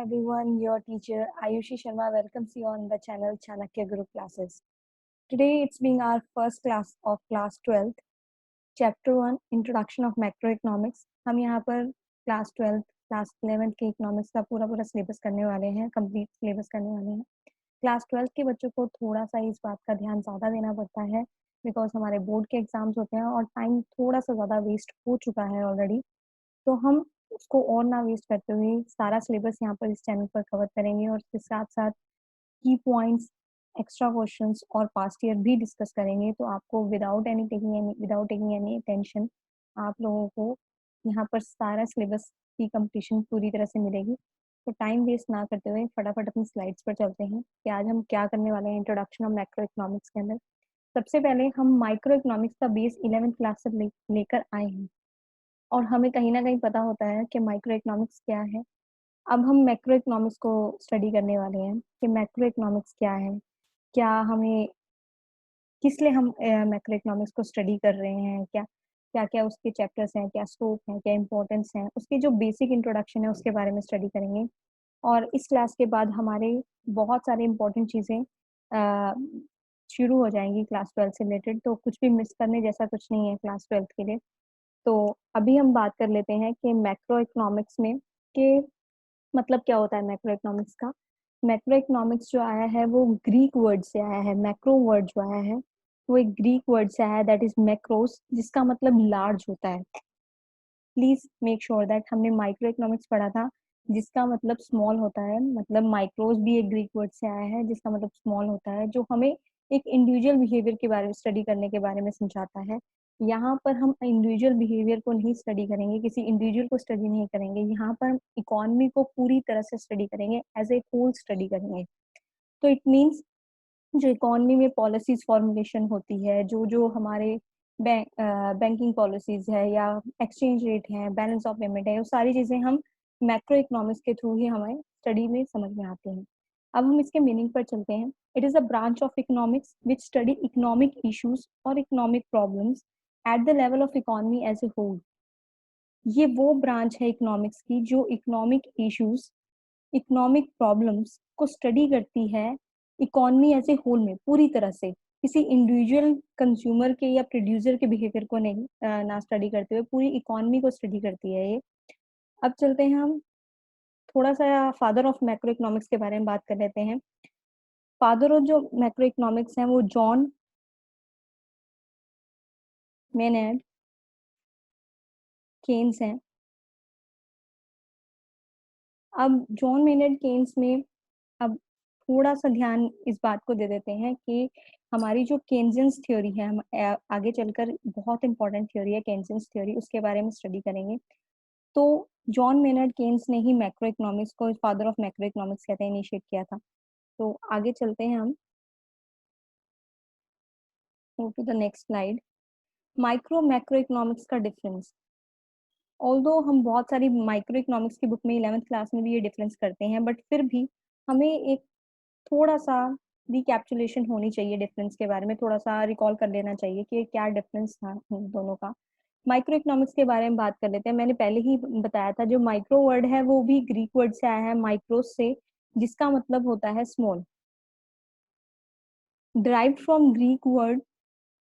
everyone, your teacher Ayushi Sharma welcomes you on the channel Chanakya Guru Classes. Today it's being our first class of class 12th, chapter 1, Introduction of Macroeconomics. हम यहाँ पर class 12th, class 11th के economics का पूरा syllabus करने वाले हैं, complete syllabus करने वाले हैं. क्लास 12th के बच्चों को थोड़ा सा इस बात का ध्यान ज़्यादा देना पड़ता है बिकॉज हमारे बोर्ड के एग्जाम्स होते हैं और टाइम थोड़ा सा ज़्यादा वेस्ट हो चुका है ऑलरेडी. तो हम उसको और ना वेस्ट करते हुए सारा सिलेबस यहाँ पर इस चैनल पर कवर करेंगे और उसके साथ साथ की पॉइंट्स, एक्स्ट्रा क्वेश्चंस और पास्ट ईयर भी डिस्कस करेंगे. तो आपको विदाउट टेकिंग एनी टेंशन आप लोगों को यहाँ पर सारा सिलेबस की कंप्लीशन पूरी तरह से मिलेगी. तो टाइम वेस्ट ना करते हुए फटाफट अपनी स्लाइड्स पर चलते हैं कि आज हम क्या करने वाले हैं इंट्रोडक्शन ऑफ मैक्रो इकोनॉमिक्स के अंदर. सबसे पहले हम माइक्रो इकोनॉमिक्स का बेस 11th क्लास से लेकर आए हैं और हमें कहीं ना कहीं पता होता है कि माइक्रो इकोनॉमिक्स क्या है. अब हम मैक्रो इकोनॉमिक्स को स्टडी करने वाले हैं कि मैक्रो इकोनॉमिक्स क्या है, क्या हमें किस लिए हम मैक्रो इकोनॉमिक्स को स्टडी कर रहे हैं, क्या क्या क्या उसके चैप्टर्स हैं, क्या स्कोप है, क्या इंपॉर्टेंस है, उसकी जो बेसिक इंट्रोडक्शन है उसके बारे में स्टडी करेंगे. और इस क्लास के बाद हमारे बहुत सारे इंपॉर्टेंट चीज़ें शुरू हो जाएंगी क्लास 12 से रिलेटेड. तो कुछ भी मिस करने जैसा कुछ नहीं है क्लास 12 के लिए. तो अभी हम बात कर लेते हैं कि मैक्रो इकोनॉमिक्स में कि मतलब क्या होता है मैक्रो इकोनॉमिक्स का. मैक्रो इकोनॉमिक्स जो आया है वो ग्रीक वर्ड से आया है. मैक्रो वर्ड जो आया है वो एक ग्रीक वर्ड से आया है, दैट इज मैक्रोस, जिसका मतलब लार्ज होता है. प्लीज मेक श्योर दैट हमने माइक्रो इकोनॉमिक्स पढ़ा था जिसका मतलब स्मॉल होता है. मतलब माइक्रोस भी एक ग्रीक वर्ड से आया है जिसका मतलब स्मॉल होता है, जो हमें एक इंडिविजुअल बिहेवियर के बारे में स्टडी करने के बारे में समझाता है. यहाँ पर हम इंडिविजुअल बिहेवियर को नहीं स्टडी करेंगे, किसी इंडिविजुअल को स्टडी नहीं करेंगे. यहाँ पर हम इकोनॉमी को पूरी तरह से स्टडी करेंगे, एज ए होल स्टडी करेंगे. तो इट मीन्स जो इकोनॉमी में पॉलिसीज फॉर्मुलेशन होती है, जो जो हमारे बैंकिंग पॉलिसीज है या एक्सचेंज रेट है, बैलेंस ऑफ पेमेंट है, वो सारी चीजें हम मैक्रो इकोनॉमिक्स के थ्रू ही हमें स्टडी में समझ में आती हैं. अब हम इसके मीनिंग पर चलते हैं. It is a branch of economics which study economic issues और economic problems at the level of economy as a whole. ये वो ब्रांच है इकोनॉमिक्स की जो इकोनॉमिक इश्यूज, इकोनॉमिक प्रॉब्लम्स को स्टडी करती है इकोनॉमी एज ए होल में पूरी तरह से, किसी इंडिविजुअल कंज्यूमर के या प्रोड्यूसर के बिहेवियर को नहीं ना स्टडी करते हुए पूरी इकोनॉमी को स्टडी करती है ये. अब चलते हैं हम थोड़ा सा फादर ऑफ मैक्रो इकोनॉमिक्स के बारे में बात कर लेते हैं. फादर ऑफ जो मैक्रो इकोनॉमिक्स हैं वो जॉन मेनर्ड केन्स हैं. अब जॉन मेनर्ड केन्स में अब थोड़ा सा ध्यान इस बात को दे देते हैं कि हमारी जो केन्जियंस थ्योरी है, हम आगे चलकर बहुत इंपॉर्टेंट थ्योरी है केन्जियंस थ्योरी, उसके बारे में स्टडी करेंगे. तो जॉन मेनर्ड केन्स ने ही मैक्रो इकोनॉमिक्स को फादर ऑफ मैक्रो इकोनॉमिक्स कहते हैं इनिशिएट किया था. तो आगे चलते हैं हम to the next slide. Micro macro economics का डिफरेंस. ऑल्दो हम बहुत सारी माइक्रो इकोनॉमिक्स की बुक में 11th क्लास में भी ये डिफरेंस करते हैं, बट फिर भी हमें एक थोड़ा सा रिकैप्चुलेशन होनी चाहिए डिफरेंस के बारे में, थोड़ा सा रिकॉल कर लेना चाहिए कि क्या डिफरेंस था इन दोनों का. माइक्रो इकोनॉमिक्स के बारे में बात कर लेते हैं. मैंने पहले ही बताया था जो माइक्रो वर्ड है वो भी ग्रीक वर्ड से आया है, माइक्रोस से, जिसका मतलब होता है small. Derived from Greek word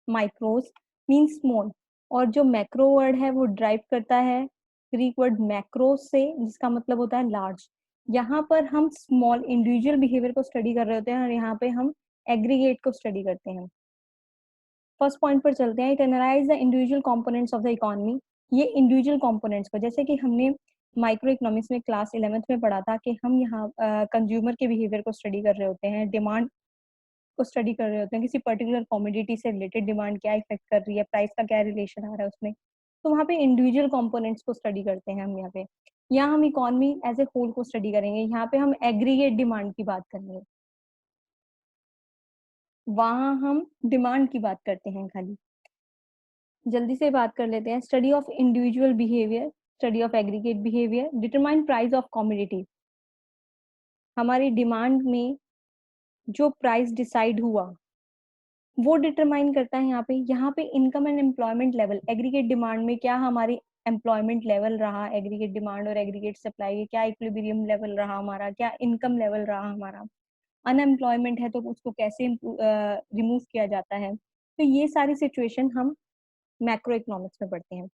micros means small. और जो मैक्रो वर्ड है वो ड्राइव करता है ग्रीक वर्ड मैक्रोस से, जिसका मतलब होता है लार्ज. यहाँ पर हम स्मॉल इंडिविजुअल बिहेवियर को स्टडी कर रहे होते हैं और यहाँ पे हम एग्रीगेट को स्टडी करते हैं. फर्स्ट पॉइंट पर चलते हैं. It analyse the individual components of the economy. ये इंडिविजुअल कंपोनेंट्स को, जैसे कि हमने माइक्रो इकोनॉमिक्स में क्लास 11th में पढ़ा था कि हम यहाँ कंज्यूमर के बिहेवियर को स्टडी कर रहे होते हैं, डिमांड को स्टडी कर रहे होते हैं, किसी पर्टिकुलर कमोडिटी से रिलेटेड डिमांड क्या इफेक्ट कर रही है, प्राइस का क्या रिलेशन आ रहा है उसमें. तो वहाँ पे इंडिविजुअल कंपोनेंट्स को स्टडी करते हैं हम यहाँ पे. यहाँ हम इकोनॉमी एज ए होल को स्टडी करेंगे, यहाँ पे हम एग्रीगेट डिमांड की बात करेंगे, वहां हम डिमांड की बात करते हैं खाली. जल्दी से बात कर लेते हैं. Study of individual behaviour, study of aggregate behaviour, determine price of commodity. हमारी डिमांड में जो प्राइस डिसाइड हुआ वो डिटरमाइन करता है यहाँ पे income and employment level. Aggregate demand में क्या हमारी एम्प्लॉयमेंट लेवल रहा, एग्रीगेट डिमांड और एग्रीगेट सप्लाई, क्या इक्विलिब्रियम लेवल रहा हमारा, क्या इनकम लेवल रहा हमारा, अनएम्प्लॉयमेंट है तो उसको कैसे रिमूव किया जाता है। तो ये सारी सिचुएशन हम मैक्रो इकोनॉमिक्स में पढ़ते हैं।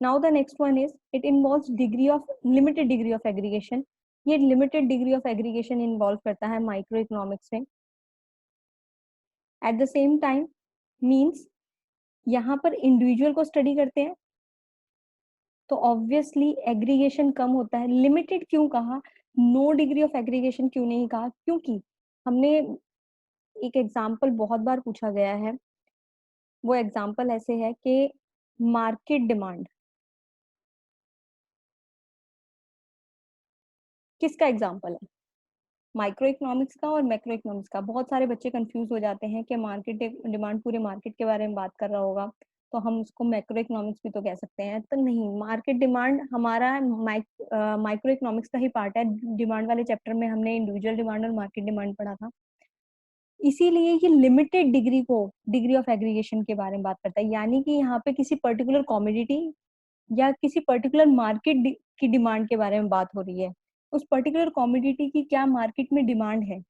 Now the next one is it involves degree of limited degree of aggregation. ये limited degree of aggregation involve करता है माइक्रो इकोनॉमिक्स में। At the same time means यहाँ पर इंडिविजुअल को स्टडी करते हैं तो ऑब्वियसली एग्रीगेशन कम होता है। लिमिटेड क्यों कहा, नो डिग्री ऑफ एग्रीगेशन क्यों नहीं कहा, क्योंकि हमने एक एग्जाम्पल बहुत बार पूछा गया है, वो एग्जाम्पल ऐसे है कि मार्केट डिमांड किसका एग्जाम्पल है, माइक्रो इकोनॉमिक्स का और मैक्रो इकोनॉमिक्स का। बहुत सारे बच्चे कंफ्यूज हो जाते हैं कि मार्केट डिमांड पूरे मार्केट के बारे में बात कर रहा होगा तो हम उसको मैक्रो इकोनॉमिक्स भी तो कह सकते हैं। तो नहीं, मार्केट डिमांड हमारा माइक्रो इकोनॉमिक्स का ही पार्ट है। डिमांड वाले चैप्टर में हमने इंडिविजुअल डिमांड और मार्केट डिमांड पढ़ा था। इसीलिए ये लिमिटेड डिग्री को डिग्री ऑफ एग्रीगेशन के बारे में बात करता है, यानी कि यहाँ पे किसी पर्टिकुलर कॉमोडिटी या किसी पर्टिकुलर मार्केट की डिमांड के बारे में बात हो रही है, उस पर्टिकुलर कॉमोडिटी की क्या मार्केट में डिमांड है।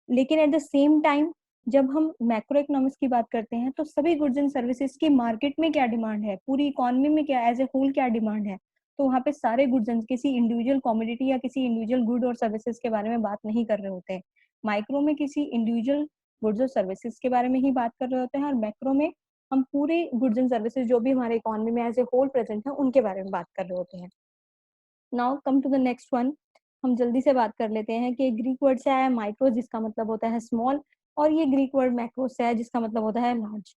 लेकिन एट द सेम टाइम जब हम मैक्रो इकोनॉमिक्स की बात करते हैं तो सभी गुड्स एंड सर्विसेज की मार्केट में क्या डिमांड है, पूरी इकोनॉमी में क्या एज ए होल क्या डिमांड है। तो वहाँ पे सारे गुड्स एंड किसी इंडिविजुअल कॉमोडिटी या किसी इंडिविजुअल गुड और सर्विसेज के बारे में बात नहीं कर रहे होते हैं। माइक्रो में किसी इंडिविजुअल गुड्स और सर्विसेज के बारे में ही बात कर रहे होते हैं और मैक्रो में हम पूरे गुड्स एंड सर्विसेज जो भी हमारे इकोनॉमी में एज ए होल प्रेजेंट है उनके बारे में बात कर रहे होते हैं। Now come to the next one. हम जल्दी से बात कर लेते हैं कि ग्रीक वर्ड से आया माइक्रो जिसका मतलब होता है स्मॉल, और ये ग्रीक वर्ड मैक्रो से है जिसका मतलब होता है large.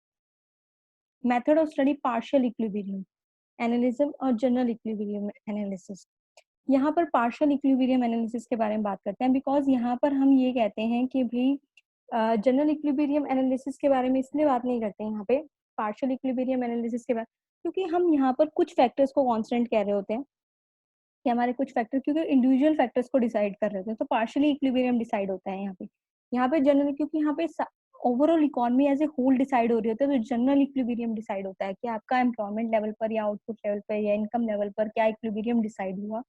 Method of study partial equilibrium analysis और जनरल इक्विलिब्रियम एनालिसिस। यहाँ पर पार्शियल इक्विलिब्रियम एनालिसिस के बारे में बात करते हैं बिकॉज यहाँ पर हम ये कहते हैं कि भाई जनरल इक्विलिब्रियम एनालिसिस के बारे में इसलिए बात नहीं करते हैं यहाँ पे पार्शियल इक्विलिब्रियम एनालिसिस के बारे, क्योंकि हम यहाँ पर कुछ फैक्टर्स को कांस्टेंट कह रहे होते हैं कि हमारे कुछ फैक्टर, क्योंकि इंडिविजुअल फैक्टर्स को डिसाइड कर रहे थे तो पार्शियली इक्विलिब्रियम डिसाइड होता है यहाँ पे जनरल, क्योंकि यहाँ पे overall economy as a whole decide हो रही होती है तो जनरल इक्विलिब्रियम डिसाइड होता है कि आपका एम्प्लॉयमेंट लेवल पर या आउटपुट लेवल पर या इनकम लेवल पर क्या इक्विलिब्रियम डिसाइड हुआ।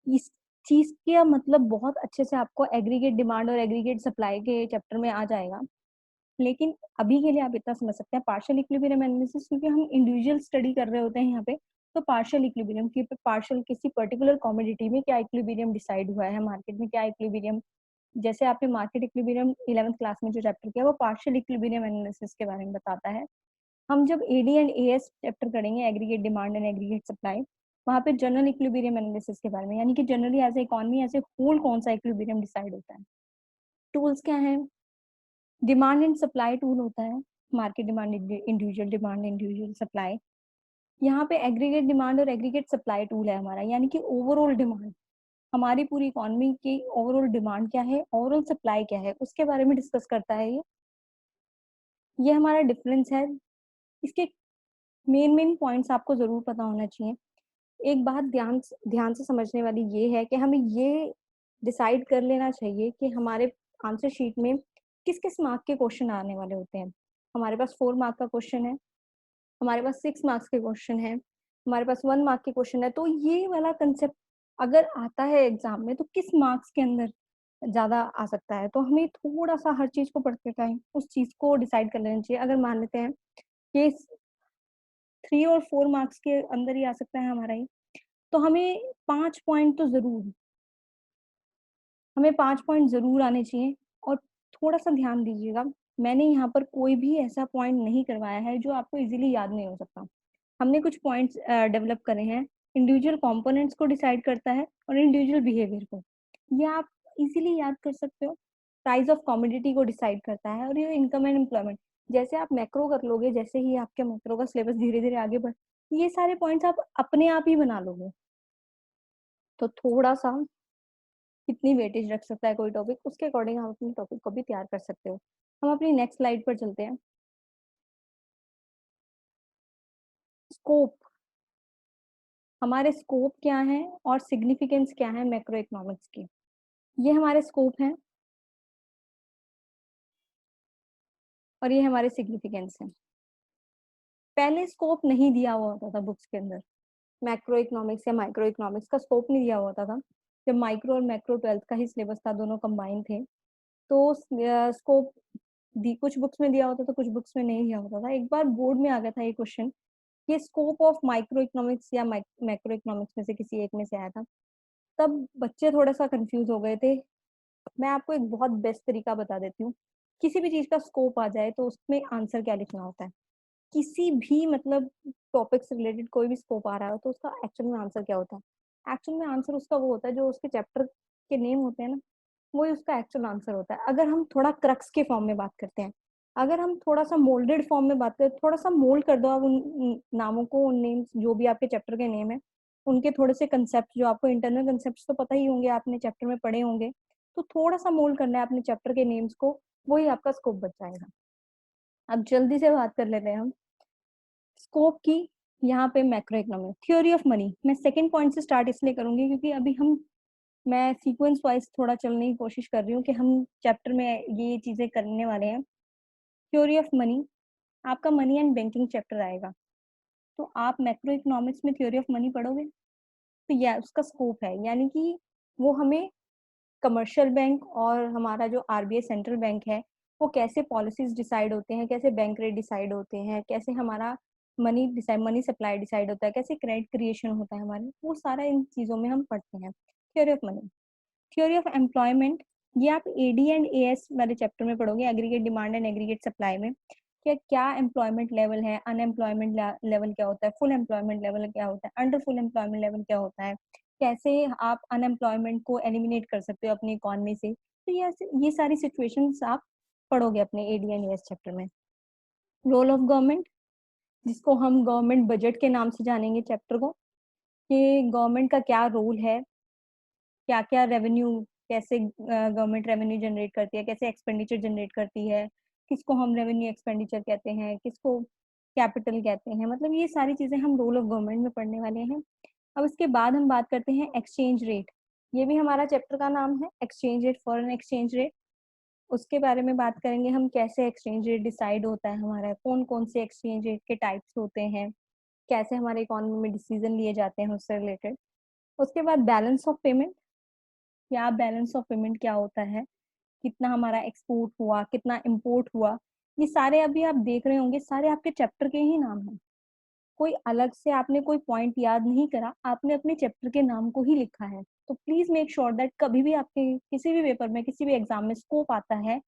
इस चीज का मतलब बहुत अच्छे से आपको एग्रीगेट डिमांड और एग्रीगेट सप्लाई के चैप्टर में आ जाएगा, लेकिन अभी के लिए आप इतना समझ सकते हैं पार्शियल इक्विलिब्रियम एनालिसिस, क्योंकि हम इंडिविजुअल स्टडी कर रहे होते हैं यहाँ पे। तो पार्शियल इक्विलिब्रियम की पार्शियल किसी पर्टिकुलर कमोडिटी में क्या इक्विलिब्रियम डिसाइड हुआ है, मार्केट में क्या इक्विलिब्रियम, जैसे आपने मार्केट इक्विलिब्रियम 11th क्लास में जो चैप्टर किया वो पार्शियल इक्विलिब्रियम एनालिसिस के बारे में बताता है। हम जब एडी एंड एएस चैप्टर करेंगे aggregate demand and aggregate supply, वहाँ पे जनरल इक्विलिब्रियम एनालिसिस के बारे में, यानी कि generally as a economy as a whole कौन सा इक्विलिब्रियम डिसाइड होता है। टूल्स क्या है, डिमांड एंड सप्लाई टूल होता है, market demand, individual demand, individual supply. यहाँ पे एग्रीगेट डिमांड और एग्रीगेट सप्लाई टूल है हमारा, यानी कि ओवरऑल डिमांड, हमारी पूरी इकोनॉमी की ओवरऑल डिमांड क्या है, ओवरऑल सप्लाई क्या है, उसके बारे में डिस्कस करता है ये हमारा डिफरेंस है। इसके मेन मेन पॉइंट्स आपको जरूर पता होना चाहिए। एक बात ध्यान से समझने वाली ये है कि हमें ये डिसाइड कर लेना चाहिए कि हमारे आंसर शीट में किस किस मार्क के क्वेश्चन आने वाले होते हैं। हमारे पास 4 मार्क का क्वेश्चन है, हमारे पास 6 मार्क्स के क्वेश्चन है, हमारे पास 1 मार्क के क्वेश्चन है। तो ये वाला कंसेप्ट अगर आता है एग्जाम में तो किस मार्क्स के अंदर ज्यादा आ सकता है, तो हमें थोड़ा सा हर चीज को पढ़ते टाइम उस चीज को डिसाइड कर लेना चाहिए। अगर मान लेते हैं कि 3 और 4 मार्क्स के अंदर ही आ सकता है हमारा ही, तो हमें 5 पॉइंट तो जरूर, हमें 5 पॉइंट जरूर आने चाहिए। और थोड़ा सा ध्यान दीजिएगा, मैंने यहाँ पर कोई भी ऐसा पॉइंट नहीं करवाया है जो आपको इजीली याद नहीं हो सकता। हमने कुछ पॉइंट्स डेवलप करे हैं, इंडिविजुअल कंपोनेंट्स को डिसाइड करता है और इंडिविजुअल बिहेवियर को, ये आप इजीली याद कर सकते हो। प्राइस ऑफ कमोडिटी को डिसाइड करता है और ये इनकम एंड एम्प्लॉयमेंट। जैसे आप मैक्रो कर लोगे, जैसे ही आपके मैक्रो का सिलेबस धीरे धीरे आगे बढ़, ये सारे पॉइंट्स आप अपने आप ही बना लोगे। तो थोड़ा सा कितनी वेटेज रख सकता है कोई टॉपिक, उसके अकॉर्डिंग आप अपने टॉपिक को भी तैयार कर सकते हो। हम अपनी नेक्स्ट स्लाइड पर चलते हैं। स्कोप, हमारे स्कोप क्या है और सिग्निफिकेंस क्या है मैक्रो इकोनॉमिक्स की, ये हमारे स्कोप हैं और ये हमारे सिग्निफिकेंस हैं। पहले स्कोप नहीं दिया हुआ होता था बुक्स के अंदर, मैक्रो इकोनॉमिक्स या माइक्रो इकोनॉमिक्स का स्कोप नहीं दिया होता था। जब माइक्रो और मैक्रो 12th का ही सिलेबस था, दोनों कंबाइन थे, तो स्कोप कुछ बुक्स में दिया होता था, कुछ बुक्स में नहीं दिया होता था। एक बार बोर्ड में आ गया था ये क्वेश्चन, ये स्कोप ऑफ माइक्रो इकोनॉमिक्स या मैक्रो इकोनॉमिक्स में से किसी एक में से आया था। तब बच्चे थोड़ा सा कंफ्यूज हो गए थे। मैं आपको एक बहुत बेस्ट तरीका बता देती हूँ। किसी भी चीज का स्कोप आ जाए तो उसमें आंसर क्या लिखना होता है। किसी भी मतलब टॉपिक से रिलेटेड कोई भी स्कोप आ रहा हो तो उसका एक्चुअल में आंसर क्या होता है। एक्चुअल में आंसर उसका वो होता है जो उसके चैप्टर के नेम होते हैं ना, वही उसका एक्चुअल आंसर होता है। अगर हम थोड़ा क्रक्स के फॉर्म में बात करते हैं, अगर हम थोड़ा सा मोल्डेड फॉर्म में बात करें, थोड़ा सा मोल्ड कर दो आप उन नामों को, उन नेम्स जो भी आपके चैप्टर के नेम है, उनके थोड़े से कंसेप्ट जो आपको इंटरनल कंसेप्ट तो पता ही होंगे, आपने चैप्टर में पढ़े होंगे, तो थोड़ा सा मोल्ड करना है अपने चैप्टर के नेम्स को, वही आपका स्कोप बच जाएगा। अब जल्दी से बात कर लेते हैं हम स्कोप की। यहाँ पे macro economic theory of money, मैं सेकंड पॉइंट से स्टार्ट इसलिए करूंगी क्योंकि अभी मैं सीक्वेंस वाइज थोड़ा चलने की कोशिश कर रही हूँ कि हम चैप्टर में ये चीजें करने वाले हैं। थ्योरी ऑफ मनी, आपका मनी एंड बैंकिंग चैप्टर आएगा, तो आप मैक्रो इकोनॉमिक्स में थ्योरी ऑफ मनी पढ़ोगे, तो यह उसका स्कोप है। यानी कि वो हमें कमर्शियल बैंक और हमारा जो आरबीआई सेंट्रल बैंक है, वो कैसे पॉलिसीज डिसाइड होते हैं, कैसे बैंक रेट डिसाइड होते हैं, कैसे हमारा मनी सप्लाई डिसाइड होता है, कैसे क्रेडिट क्रिएशन होता है हमारे, वो सारा इन चीजों में हम पढ़ते हैं। Theory of money, theory of employment, ये आप एडी एंड एएस वाले चैप्टर में पढ़ोगे, aggregate demand and aggregate supply में। क्या क्या एम्प्लॉयमेंट लेवल है, अनएम्प्लॉयमेंट लेवल क्या होता है, फुल एम्प्लॉयमेंट लेवल क्या होता है, अंडर फुल एम्प्लॉयमेंट लेवल क्या होता है, कैसे आप अनएम्प्लॉयमेंट को एलिमिनेट कर सकते हो अपनी इकोनॉमी से। तो ये सारी सिचुएशंस आप पढ़ोगे अपने एडी एंड एएस चैप्टर में। रोल ऑफ गवर्नमेंट, जिसको हम गवर्नमेंट बजट के नाम से जानेंगे चैप्टर को, कि गवर्नमेंट का क्या रोल है, क्या क्या रेवेन्यू, कैसे गवर्नमेंट रेवेन्यू जनरेट करती है, कैसे एक्सपेंडिचर जनरेट करती है, किसको हम रेवेन्यू एक्सपेंडिचर कहते हैं, किसको कैपिटल कहते हैं, मतलब ये सारी चीजें हम रोल ऑफ गवर्नमेंट में पढ़ने वाले हैं। अब इसके बाद हम बात करते हैं एक्सचेंज रेट, ये भी हमारा चैप्टर का नाम है, exchange rate, foreign exchange rate. उसके बारे में बात करेंगे हम, कैसे एक्सचेंज रेट डिसाइड होता है हमारा, कौन कौन से एक्सचेंज रेट के टाइप्स होते हैं, कैसे हमारे इकोनॉमी में डिसीजन लिए जाते हैं उससे रिलेटेड। उसके बाद बैलेंस ऑफ पेमेंट, क्या बैलेंस ऑफ पेमेंट क्या होता है, कितना हमारा एक्सपोर्ट हुआ, कितना इंपोर्ट हुआ, ये सारे अभी आप देख रहे होंगे, सारे आपके चैप्टर के ही नाम हैं। कोई अलग से आपने कोई पॉइंट याद नहीं करा, आपने अपने चैप्टर के नाम को ही लिखा है। तो प्लीज मेक श्योर दैट कभी भी आपके किसी भी पेपर में, किसी भी एग्जाम में स्कोप आता है,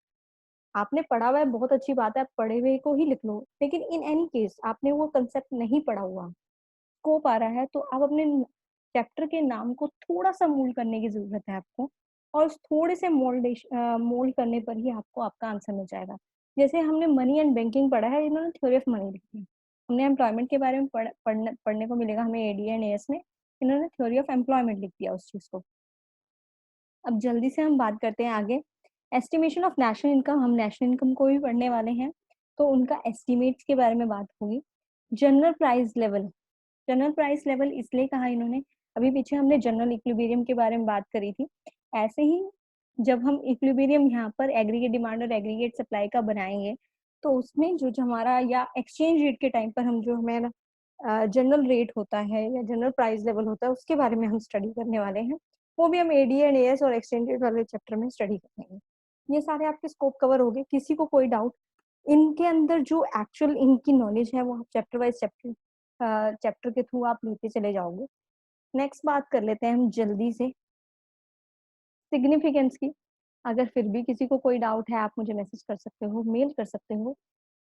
आपने पढ़ा हुआ है बहुत अच्छी बात है, आप पढ़े हुए को ही लिख लो, लेकिन इन एनी केस आपने वो कंसेप्ट नहीं पढ़ा हुआ, स्कोप आ रहा है, तो आप अपने चैप्टर के नाम को थोड़ा सा मोल्ड करने की जरूरत है आपको, और उस थोड़े से मोल्ड करने पर ही आपको आपका आंसर मिल जाएगा। जैसे हमने मनी एंड बैंकिंग पढ़ा है, इन्होंने थ्योरी ऑफ मनी लिखी है। हमने एम्प्लॉयमेंट के बारे में पढ़ने को मिलेगा हमें एडी एंड एएस में, इन्होंने थ्योरी ऑफ एम्प्लॉयमेंट लिख दिया उस चीज को। अब जल्दी से हम बात करते हैं आगे, एस्टिमेशन ऑफ नेशनल इनकम, हम नेशनल इनकम को भी पढ़ने वाले हैं, तो उनका एस्टिमेट्स के बारे में बात होगी। General price level, general price level इसलिए कहा इन्होंने, अभी पीछे हमने जनरल इक्विलिब्रियम के बारे में बात करी थी, ऐसे ही जब हम इक्विलिब्रियम यहाँ पर एग्रीगेट डिमांड और एग्रीगेट सप्लाई का बनाएंगे, तो उसमें जो हमारा या एक्सचेंज रेट के टाइम पर हम जो हमारा जनरल रेट होता है या जनरल प्राइस लेवल होता है, उसके बारे में हम स्टडी करने वाले हैं। वो भी हम एडी एंड एएस और एक्सचेंज रेट वाले चैप्टर में स्टडी करेंगे। ये सारे आपके स्कोप कवर हो गए, किसी को कोई डाउट इनके अंदर जो एक्चुअल इनकी नॉलेज है वो आप चैप्टर वाइज चैप्टर के थ्रू आप लेते चले जाओगे। नेक्स्ट बात कर लेते हैं हम जल्दी से सिग्निफिकेंस की। अगर फिर भी किसी को कोई डाउट है, आप मुझे मैसेज कर सकते हो, मेल कर सकते हो,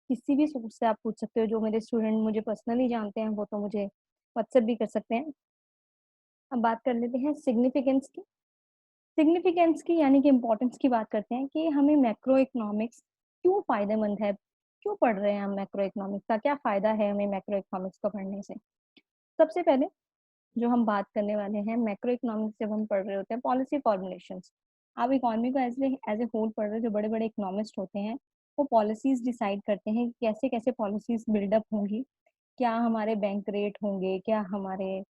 किसी भी सोर्स से आप पूछ सकते हो। जो मेरे स्टूडेंट मुझे पर्सनली जानते हैं वो तो मुझे व्हाट्सएप भी कर सकते हैं। अब बात कर लेते हैं सिग्निफिकेंस की। सिग्निफिकेंस की यानी कि इम्पोर्टेंस की बात करते हैं कि हमें मैक्रो इकोनॉमिक्स क्यों फायदेमंद है, क्यों पढ़ रहे हैं हम मैक्रो इकोनॉमिक्स का, क्या फायदा है हमें मैक्रो इकोनॉमिक्स को पढ़ने से। सबसे पहले जो हम बात करने वाले हैं मैक्रो इकोनॉमिक्स, जब हम पढ़ रहे होते हैं पॉलिसी फॉर्मुलेशंस, आप इकोनॉमी को एज ए होल पढ़ रहे हो, जो बड़े बड़े इकोनॉमिस्ट होते हैं वो पॉलिसीज डिसाइड करते हैं कैसे कैसे पॉलिसीज बिल्डअप होंगी, क्या हमारे बैंक रेट होंगे, क्या हमारे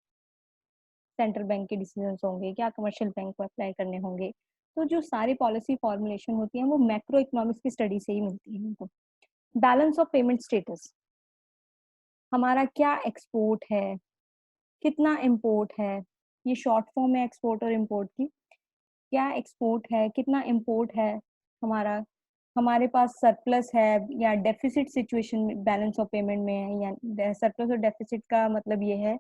सेंट्रल बैंक के डिसीजंस होंगे, क्या कमर्शियल बैंक को अप्लाई करने होंगे। तो जो सारी पॉलिसी फॉर्मुलेशन होती है वो मैक्रो इकोनॉमिक्स की स्टडी से ही मिलती है हमको। बैलेंस ऑफ पेमेंट स्टेटस, हमारा क्या एक्सपोर्ट है, कितना इम्पोर्ट है, ये शॉर्ट फॉर्म है एक्सपोर्ट और इम्पोर्ट की। क्या एक्सपोर्ट है, कितना इम्पोर्ट है हमारा, हमारे पास सरप्लस है या डेफिसिट सिचुएशन में, बैलेंस ऑफ पेमेंट में है। या सरप्लस और डेफिसिट का मतलब ये है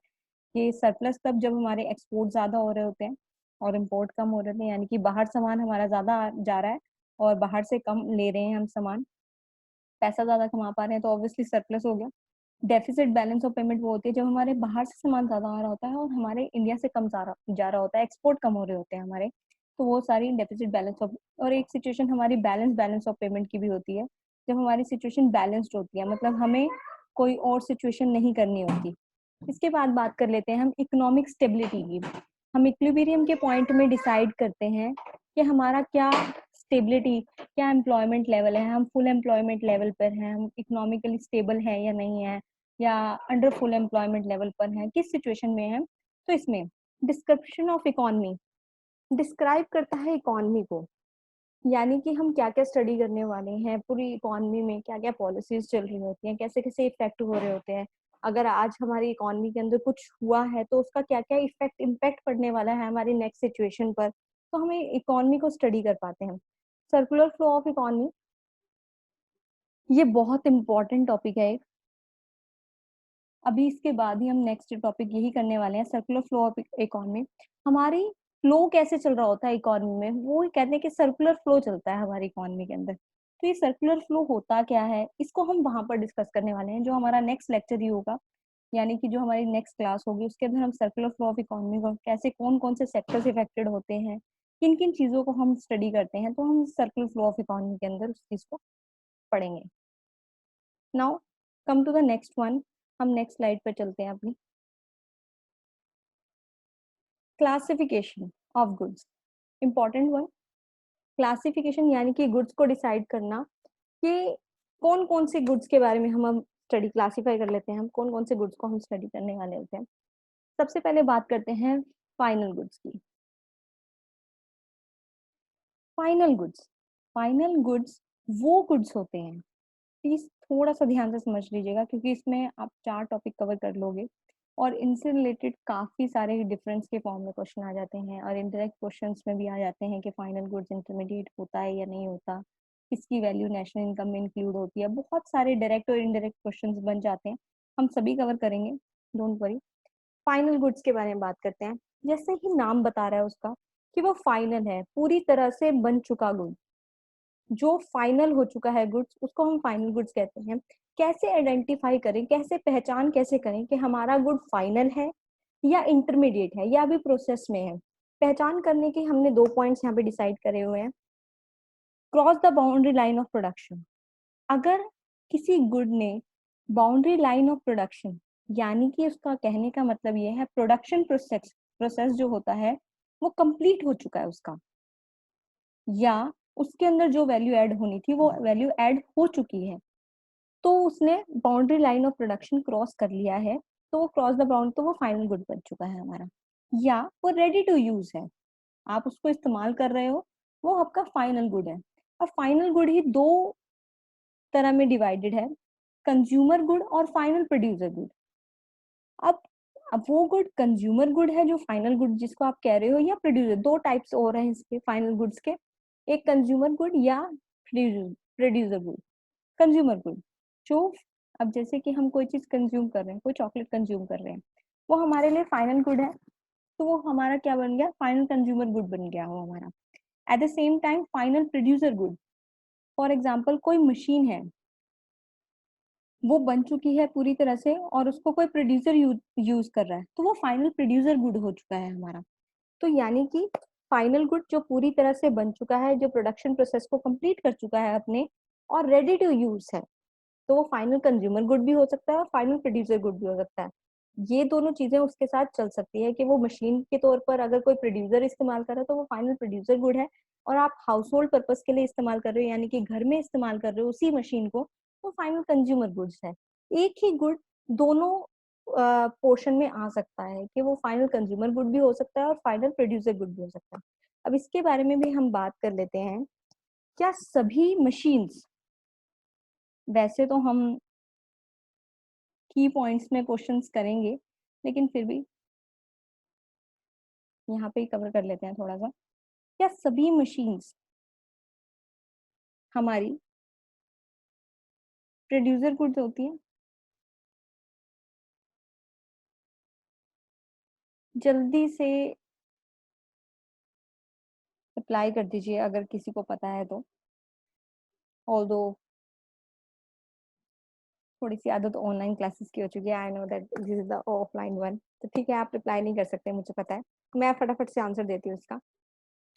कि सरप्लस तब जब हमारे एक्सपोर्ट ज़्यादा हो रहे होते हैं और इम्पोर्ट कम हो रहे होते हैं, यानी कि बाहर सामान हमारा ज़्यादा जा रहा है और बाहर से कम ले रहे हैं हम सामान, पैसा ज़्यादा कमा पा रहे हैं, तो ऑब्वियसली सरप्लस हो गया। डेफिसिट बैलेंस ऑफ पेमेंट वो होती है जब हमारे बाहर से सामान ज़्यादा आ रहा होता है और हमारे इंडिया से कम जा रहा होता है, एक्सपोर्ट कम हो रहे होते हैं हमारे, तो वो सारी डेफिसिट बैलेंस ऑफ। और एक सिचुएशन हमारी बैलेंस ऑफ पेमेंट की भी होती है, जब हमारी सिचुएशन बैलेंस्ड होती है, मतलब हमें कोई और सिचुएशन नहीं करनी होती। इसके बाद बात कर लेते हैं हम इकोनॉमिक स्टेबिलिटी की। हम इक्विलिब्रियम के पॉइंट में डिसाइड करते हैं कि हमारा क्या स्टेबिलिटी, क्या एम्प्लॉयमेंट लेवल है, हम फुल एम्प्लॉयमेंट लेवल पर हैं, हम इकोनॉमिकली स्टेबल है या नहीं है, या अंडर फुल एम्प्लॉयमेंट लेवल पर है, किस सिचुएशन में है। तो इसमें डिस्क्रिप्शन ऑफ इकोनॉमी डिस्क्राइब करता है इकोनॉमी को, यानी कि हम क्या क्या स्टडी करने वाले हैं, पूरी इकोनॉमी में क्या क्या पॉलिसीज चल रही होती हैं, कैसे कैसे इफेक्ट हो रहे होते हैं। अगर आज हमारी इकोनॉमी के अंदर कुछ हुआ है तो उसका क्या क्या इम्पैक्ट पड़ने वाला है हमारी नेक्स्ट सिचुएशन पर, तो हमें इकोनॉमी को स्टडी कर पाते हैं। सर्कुलर फ्लो ऑफ इकोनॉमी, ये बहुत इंपॉर्टेंट टॉपिक है एक। अभी इसके बाद ही हम नेक्स्ट टॉपिक यही करने वाले हैं, सर्कुलर फ्लो ऑफ इकोनॉमी। हमारी फ्लो कैसे चल रहा होता है इकोनॉमी में, वो कहते हैं कि सर्कुलर फ्लो चलता है हमारी इकोनॉमी के अंदर। तो ये सर्कुलर फ्लो होता क्या है, इसको हम वहां पर डिस्कस करने वाले हैं, जो हमारा नेक्स्ट लेक्चर ही होगा, यानी कि जो हमारी नेक्स्ट क्लास होगी उसके अंदर हम सर्कुलर फ्लो ऑफ इकोनॉमी को कैसे, कौन कौन से सेक्टर्स इफेक्टेड होते हैं, किन किन चीजों को हम स्टडी करते हैं, तो हम सर्कुलर फ्लो ऑफ इकोनॉमी के अंदर उस चीज को पढ़ेंगे। Now come to the next one, हम नेक्स्ट स्लाइड पर चलते हैं अपनी। Classification of goods, important one. Classification यानी कि गुड्स को डिसाइड करना कि कौन कौन से गुड्स के बारे में हम स्टडी क्लासिफाई कर लेते हैं, हम कौन कौन से गुड्स को हम स्टडी करने वाले होते हैं। सबसे पहले बात करते हैं फाइनल गुड्स की। फाइनल गुड्स, फाइनल गुड्स वो गुड्स होते हैं, प्लीज थोड़ा सा ध्यान से समझ लीजिएगा क्योंकि इसमें आप 4 टॉपिक कवर कर लोगे और इनसे रिलेटेड काफी सारे डिफरेंस के फॉर्म में क्वेश्चन आ जाते हैं और इनडायरेक्ट क्वेश्चंस में भी आ जाते हैं कि फाइनल गुड्स इंटरमीडिएट होता है या नहीं होता, किसकी वैल्यू नेशनल इनकम में इंक्लूड होती है, बहुत सारे डायरेक्ट और इनडायरेक्ट क्वेश्चंस बन जाते हैं, हम सभी कवर करेंगे, डोंट वरी। फाइनल गुड्स के बारे में बात करते हैं। जैसे ही नाम बता रहा है उसका कि वो फाइनल है, पूरी तरह से बन चुका गुड, जो फाइनल हो चुका है गुड्स, उसको हम फाइनल गुड्स कहते हैं। कैसे आइडेंटिफाई करें, कैसे पहचान कैसे करें कि हमारा गुड फाइनल है या इंटरमीडिएट है या अभी प्रोसेस में है। पहचान करने के हमने 2 पॉइंट्स यहाँ पे डिसाइड करे हुए हैं। Cross the boundary line of production, अगर किसी गुड ने बाउंड्री लाइन ऑफ प्रोडक्शन, यानी कि उसका कहने का मतलब ये है प्रोडक्शन प्रोसेस प्रोसेस जो होता है वो कंप्लीट हो चुका है उसका, या उसके अंदर जो वैल्यू ऐड होनी थी वो वैल्यू ऐड हो चुकी है, तो उसने boundary line of production cross कर लिया है, तो वो क्रॉस द बाउंड, तो वो फाइनल गुड बन चुका है हमारा। या वो रेडी टू यूज है, आप उसको इस्तेमाल कर रहे हो, वो आपका फाइनल गुड है। और फाइनल गुड ही 2 तरह में डिवाइडेड है, कंज्यूमर गुड और फाइनल प्रोड्यूसर गुड। अब अब वो गुड कंज्यूमर गुड है जो फाइनल गुड जिसको आप कह रहे हो, या प्रोड्यूसर, 2 टाइप्स और हैं इसके फाइनल गुड्स के, एक कंज्यूमर गुड या प्रोड्यूसर गुड। कंज्यूमर गुड जो, अब जैसे कि हम कोई चीज कंज्यूम कर रहे हैं, कोई चॉकलेट कंज्यूम कर रहे हैं, वो हमारे लिए फाइनल गुड है, तो वो हमारा क्या बन गया, फाइनल कंज्यूमर गुड बन गया वो हमारा। Eight the same time final producer good, for example कोई मशीन है, वो बन चुकी है पूरी तरह से और उसको कोई प्रोड्यूसर यूज कर रहा है, तो वो फाइनल प्रोड्यूसर गुड हो चुका है हमारा। तो यानी कि फाइनल गुड जो पूरी तरह से बन चुका है, जो प्रोडक्शन प्रोसेस को कंप्लीट कर चुका है अपने और रेडी टू यूज है, तो वो फाइनल कंज्यूमर गुड भी हो सकता है और फाइनल प्रोड्यूसर गुड भी हो सकता है। ये दोनों चीजें उसके साथ चल सकती है कि वो मशीन के तौर पर अगर कोई प्रोड्यूसर इस्तेमाल कर रहा है तो वो फाइनल प्रोड्यूसर गुड है, और आप हाउस होल्ड पर्पज के लिए इस्तेमाल कर रहे हो, यानी कि घर में इस्तेमाल कर रहे हो उसी मशीन को, तो फाइनल कंज्यूमर गुड्स है। एक ही गुड दोनों पोर्शन में आ सकता है कि वो फाइनल कंज्यूमर गुड भी हो सकता है और फाइनल प्रोड्यूसर गुड भी हो सकता है। अब इसके बारे में भी हम बात कर लेते हैं। क्या सभी मशीन्स, वैसे तो हम की पॉइंट्स में क्वेश्चंस करेंगे, लेकिन फिर भी यहाँ पे ही कवर कर लेते हैं थोड़ा सा। क्या सभी मशीन्स हमारी प्रोड्यूसर गुड्स होती हैं? जल्दी से अप्लाई कर दीजिए अगर किसी को पता है तो। ऑल्दो थोड़ी सी आदत ऑनलाइन क्लासेस की हो चुकी है, I know that this is the offline one, तो ठीक है आप रिप्लाई नहीं कर सकते, मुझे पता है। मैं फटाफट से आंसर देती हूँ इसका।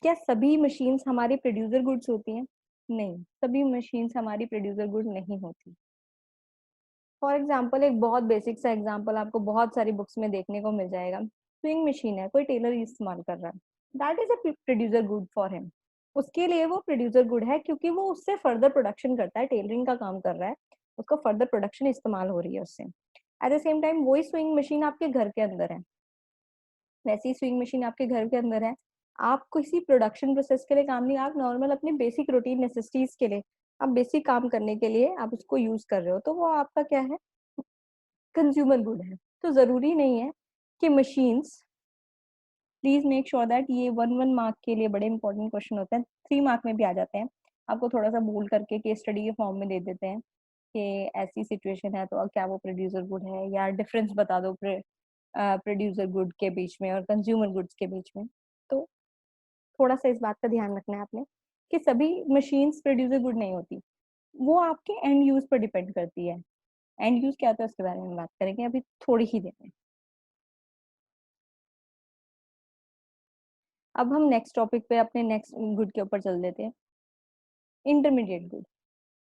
क्या सभी मशीन्स हमारी प्रोड्यूसर गुड्स होती हैं? नहीं, सभी मशीन्स हमारी प्रोड्यूसर गुड नहीं होती। फॉर एग्जाम्पल एक बहुत बेसिक सा एग्जाम्पल आपको बहुत सारी बुक्स में देखने को मिल जाएगा। स्विंग मशीन है, कोई टेलर इस्तेमाल कर रहा है, that is a producer good for him. उसके लिए वो प्रोड्यूसर गुड है क्योंकि वो उससे फर्दर प्रोडक्शन करता है, टेलरिंग का काम कर रहा है, उसको फर्दर प्रोडक्शन इस्तेमाल हो रही है उससे। एट द सेम टाइम वही स्विंग मशीन आपके घर के अंदर है, वैसी स्विंग मशीन आपके घर के अंदर है, आप किसी प्रोडक्शन प्रोसेस के लिए काम नहीं, आप नॉर्मल अपनी बेसिक रूटीन नेसेसिटीज के लिए, आप बेसिक काम करने के लिए आप उसको यूज कर रहे हो, तो वो आपका क्या है, कंज्यूमर गुड है। तो जरूरी नहीं है कि machines, please make sure that ये 1 1 मार्क के लिए बड़े इंपॉर्टेंट क्वेश्चन होते हैं, 3 मार्क में भी आ जाते हैं, आपको थोड़ा सा बोल करके केस स्टडी के फॉर्म में दे देते हैं कि ऐसी सिचुएशन है तो क्या वो प्रोड्यूसर गुड है, या डिफरेंस बता दो प्रोड्यूसर गुड के बीच में और कंज्यूमर गुड्स के बीच में। तो थोड़ा सा इस बात का ध्यान रखना है आपने कि सभी मशीन्स प्रोड्यूसर गुड नहीं होती, वो आपके एंड यूज पर डिपेंड करती है। एंड यूज क्या होता है उसके बारे में बात करेंगे अभी थोड़ी ही देर में। अब हम नेक्स्ट टॉपिक पे अपने नेक्स्ट गुड के ऊपर चल देते हैं, इंटरमीडिएट गुड।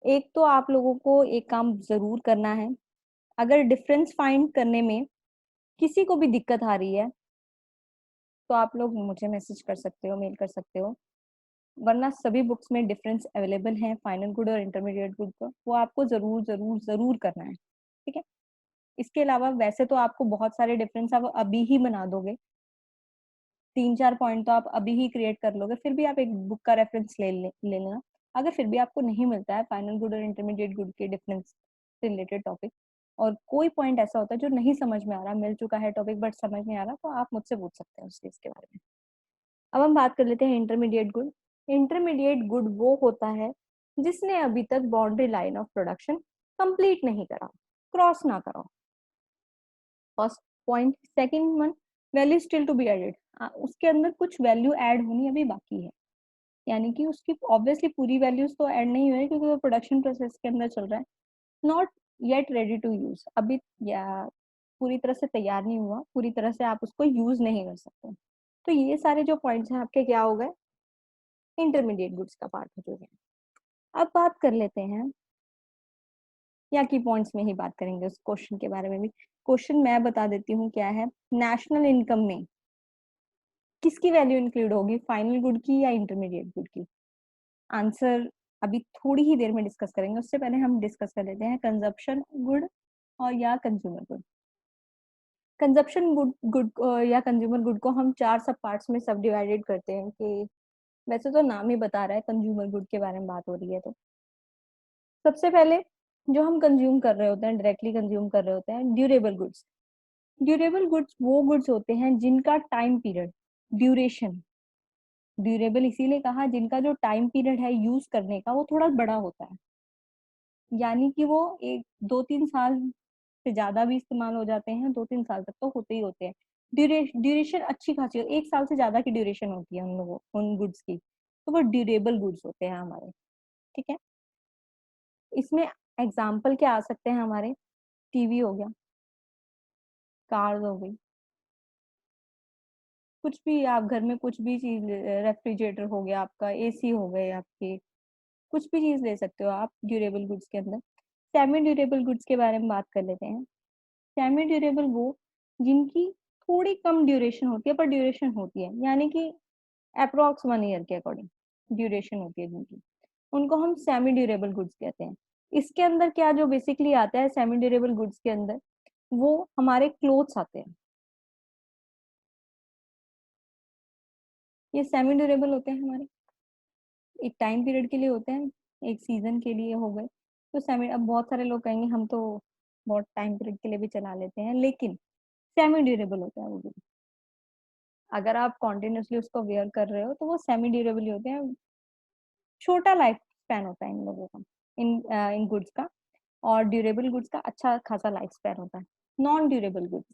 एक तो आप लोगों को एक काम जरूर करना है, अगर डिफरेंस फाइंड करने में किसी को भी दिक्कत आ रही है तो आप लोग मुझे मैसेज कर सकते हो, मेल कर सकते हो, वरना सभी बुक्स में डिफरेंस अवेलेबल है फाइनल गुड और इंटरमीडिएट गुड का, वो आपको जरूर जरूर जरूर करना है, ठीक है। इसके अलावा वैसे तो आपको बहुत सारे डिफरेंस आप अभी ही बना दोगे, 3 4 पॉइंट तो आप अभी ही क्रिएट कर लोगे, फिर भी आप एक बुक का रेफरेंस ले लेना। अगर फिर भी आपको नहीं मिलता है फाइनल गुड और इंटरमीडिएट गुड के डिफरेंस से रिलेटेड टॉपिक, और कोई पॉइंट ऐसा होता है जो नहीं समझ में आ रहा, मिल चुका है टॉपिक बट समझ नहीं आ रहा, तो आप मुझसे पूछ सकते हैं उस चीज के बारे में। अब हम बात कर लेते हैं इंटरमीडिएट गुड। इंटरमीडिएट गुड वो होता है जिसने अभी तक boundary line of production complete नहीं करा, क्रॉस ना करा। First point. Second one, value still to be added, उसके अंदर कुछ वैल्यू ऐड होनी अभी बाकी है, यानी कि उसकी ऑब्वियसली पूरी वैल्यूज तो ऐड नहीं हुई क्योंकि वो प्रोडक्शन प्रोसेस के अंदर चल रहा है। Not yet ready to use, अभी या पूरी तरह से तैयार नहीं हुआ, पूरी तरह से आप उसको यूज नहीं कर सकते। तो ये सारे जो पॉइंट्स हैं आपके क्या हो गए, इंटरमीडिएट गुड्स का पार्ट हो चुके हैं। अब बात कर लेते हैं, या की पॉइंट्स में ही बात करेंगे उस क्वेश्चन के बारे में भी। क्वेश्चन मैं बता देती हूँ क्या है, नेशनल इनकम में किसकी वैल्यू इंक्लूड होगी, फाइनल गुड की या इंटरमीडिएट गुड की? आंसर अभी थोड़ी ही देर में डिस्कस करेंगे, उससे पहले हम डिस्कस कर लेते हैं कंजप्शन गुड और या consumer good. Consumption good good या कंज्यूमर गुड को हम 4 सब पार्ट्स में सब डिवाइडेड करते हैं, कि वैसे तो नाम ही बता रहा है कंज्यूमर गुड के बारे में बात हो रही है। तो सबसे पहले जो हम कंज्यूम कर रहे होते हैं, डायरेक्टली कंज्यूम कर रहे होते हैं, ड्यूरेबल गुड्स। ड्यूरेबल गुड्स वो गुड्स होते हैं जिनका टाइम पीरियड, ड्यूरेशन, ड्यूरेबल इसीलिए कहा जिनका जो टाइम पीरियड है यूज करने का वो थोड़ा बड़ा होता है, यानी कि वो 1 2 3 साल से ज्यादा भी इस्तेमाल हो जाते हैं, 2 3 साल तक तो होते ही होते हैं। ड्यूरेशन अच्छी खासी, 1 साल से ज्यादा की ड्यूरेशन होती है उन लोगों उन गुड्स की, तो वो ड्यूरेबल गुड्स होते हैं हमारे, ठीक है। इसमें एग्जाम्पल क्या आ सकते हैं हमारे, टीवी हो गया, कार्स हो गई, कुछ भी आप घर में कुछ भी चीज, रेफ्रिजरेटर हो गया आपका, एसी हो गए आपके, कुछ भी चीज ले सकते हो आप ड्यूरेबल गुड्स के अंदर। सेमी ड्यूरेबल गुड्स के बारे में बात कर लेते हैं। सेमी ड्यूरेबल वो जिनकी थोड़ी कम ड्यूरेशन होती है पर ड्यूरेशन होती है, यानी कि अप्रोक्स 1 ईयर के अकॉर्डिंग ड्यूरेशन होती है जिनकी, उनको हम सेमी ड्यूरेबल गुड्स कहते हैं। इसके अंदर क्या जो बेसिकली आता है सेमी ड्यूरेबल गुड्स के अंदर, वो हमारे क्लोथ्स आते हैं, ये सेमी ड्यूरेबल होते हैं हमारे, एक टाइम पीरियड के लिए होते हैं, एक सीजन के लिए हो गए। तो सेमी, अब बहुत सारे लोग कहेंगे हम तो बहुत टाइम पीरियड के लिए भी चला लेते हैं, लेकिन सेमी ड्यूरेबल होता है वो भी। अगर आप कॉन्टिन्यूसली उसको वेयर कर रहे हो तो वो सेमी ड्यूरेबल होते हैं, छोटा लाइफ स्पैन होता है इन लोगों का, इन गुड्स का। और ड्यूरेबल गुड्स का अच्छा खासा लाइफ स्पैन होता है। Non durable goods,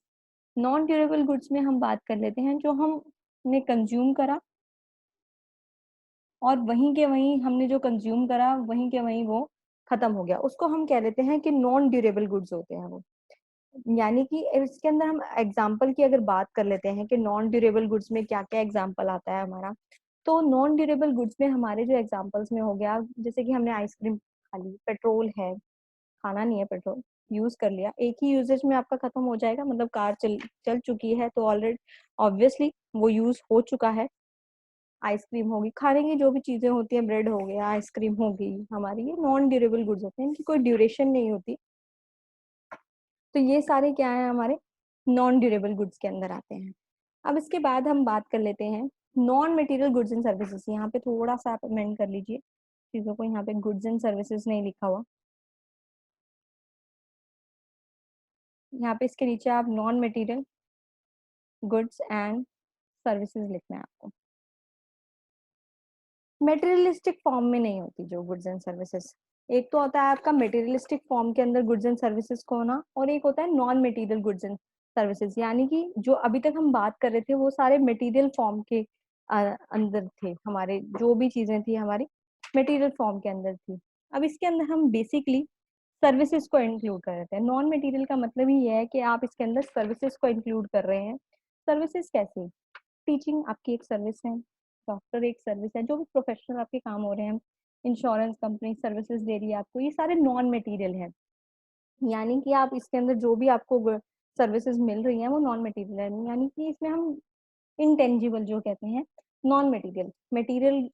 non durable goods में हम बात कर लेते हैं जो हमने कंज्यूम करा और वहीं के वहीं हमने जो कंज्यूम करा वहीं के वहीं वो खत्म हो गया, उसको हम कह देते हैं कि नॉन ड्यूरेबल गुड्स होते हैं वो। यानी कि इसके अंदर हम एग्जाम्पल की अगर बात कर लेते हैं कि नॉन ड्यूरेबल गुड्स में क्या क्या एग्जाम्पल आता है हमारा, तो नॉन ड्यूरेबल गुड्स में हमारे जो एग्जाम्पल्स में हो गया, जैसे कि हमने आइसक्रीम खा ली, पेट्रोल है, खाना नहीं है पेट्रोल, यूज कर लिया, एक ही यूजेज में आपका खत्म हो जाएगा, मतलब कार चल चल चुकी है तो ऑलरेडी ऑब्वियसली वो यूज हो चुका है। आइसक्रीम होगी, खाने की जो भी चीजें होती हैं, ब्रेड हो गया, आइसक्रीम होगी, हमारी ये नॉन ड्यूरेबल गुड्स होते हैं, इनकी कोई ड्यूरेशन नहीं होती। तो ये सारे क्या है, हमारे नॉन ड्यूरेबल गुड्स के अंदर आते हैं। अब इसके बाद हम बात कर लेते हैं non material goods and services. यहाँ पे थोड़ा सा आप अमेंड कर लीजिए चीजों को, यहाँ पे गुड्स एंड सर्विसेज नहीं लिखा हुआ, यहाँ पे इसके नीचे आप non material goods and services लिखना है आपको। मेटेरियलिस्टिक फॉर्म में नहीं होती जो गुड्स एंड सर्विसेज, एक तो होता है आपका मेटेरियलिस्टिक फॉर्म के अंदर गुड्स एंड सर्विसेज को होना, और एक होता है non material goods and services. यानी कि जो अभी तक हम बात कर रहे थे वो सारे मटेरियल फॉर्म के अंदर थे, हमारे जो भी चीजें थी हमारी मटेरियल फॉर्म के अंदर थी। अब इसके अंदर हम बेसिकली सर्विसेज को इंक्लूड कर रहे हैं। नॉन मटेरियल का मतलब ही यह है कि आप इसके अंदर सर्विसेज को इंक्लूड कर रहे हैं। सर्विसेज कैसे, टीचिंग आपकी एक सर्विस है, डॉक्टर एक सर्विस है, जो भी प्रोफेशनल आपके काम हो रहे हैं, इंश्योरेंस कंपनी सर्विसेज दे रही है आपको, ये सारे नॉन मटेरियल है। यानी कि आप इसके अंदर जो भी आपको सर्विसेज मिल रही हैं वो नॉन मटेरियल है, यानी कि इसमें हम इनटेंजिबल जो कहते हैं, नॉन मटेरियल, मटेरियल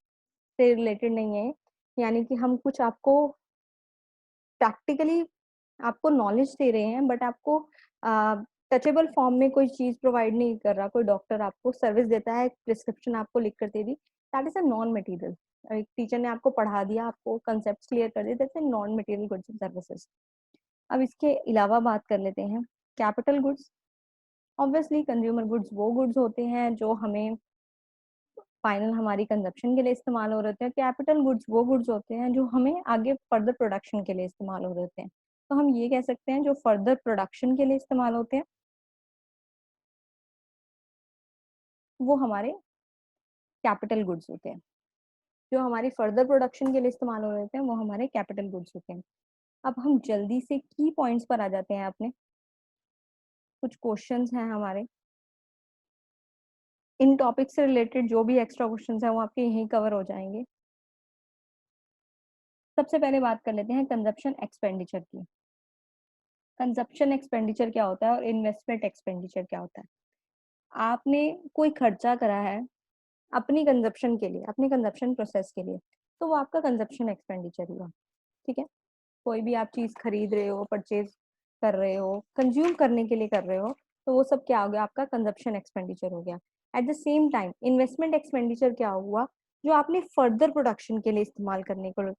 से रिलेटेड नहीं है। यानी कि हम कुछ आपको प्रैक्टिकली आपको नॉलेज दे रहे हैं, बट आपको टचेबल फॉर्म में कोई चीज प्रोवाइड नहीं कर रहा। कोई डॉक्टर आपको सर्विस देता है, प्रिस्क्रिप्शन आपको लिख कर दे दी, that is a non material. एक टीचर ने आपको पढ़ा दिया, आपको कंसेप्ट क्लियर कर दिए, that's a non material goods and services. अब इसके अलावा बात कर लेते हैं capital goods. Obviously consumer goods वो गुड्स होते हैं जो हमें फाइनल हमारी कंजप्शन के लिए इस्तेमाल हो रहे हैं। कैपिटल गुड्स वो गुड्स होते हैं जो हमें आगे फर्दर प्रोडक्शन के लिए इस्तेमाल हो रहे हैं। तो हम ये कह सकते हैं जो फर्दर प्रोडक्शन के लिए इस्तेमाल होते हैं वो हमारे कैपिटल गुड्स होते हैं। जो हमारी फर्दर प्रोडक्शन के लिए इस्तेमाल हो रहे हैं वो हमारे कैपिटल गुड्स होते हैं। अब हम जल्दी से की पॉइंट्स पर आ जाते हैं अपने, कुछ क्वेश्चंस हैं हमारे इन टॉपिक से रिलेटेड, जो भी एक्स्ट्रा क्वेश्चंस हैं वो आपके यहीं कवर हो जाएंगे। सबसे पहले बात कर लेते हैं कंजप्शन एक्सपेंडिचर की। कंजप्शन एक्सपेंडिचर क्या होता है और इन्वेस्टमेंट एक्सपेंडिचर क्या होता है। आपने कोई खर्चा करा है अपनी कंजप्शन के लिए, अपनी कंजप्शन प्रोसेस के लिए, तो वो आपका कंजप्शन एक्सपेंडिचर हुआ। ठीक है, कोई भी आप चीज खरीद रहे हो, परचेज कर रहे हो, कंज्यूम करने के लिए कर रहे हो, तो वो सब क्या हो गया, आपका कंजप्शन एक्सपेंडिचर हो गया। Eight the same time investment expenditure क्या हुआ, जो आपने फर्दर प्रोडक्शन के लिए इस्तेमाल करने को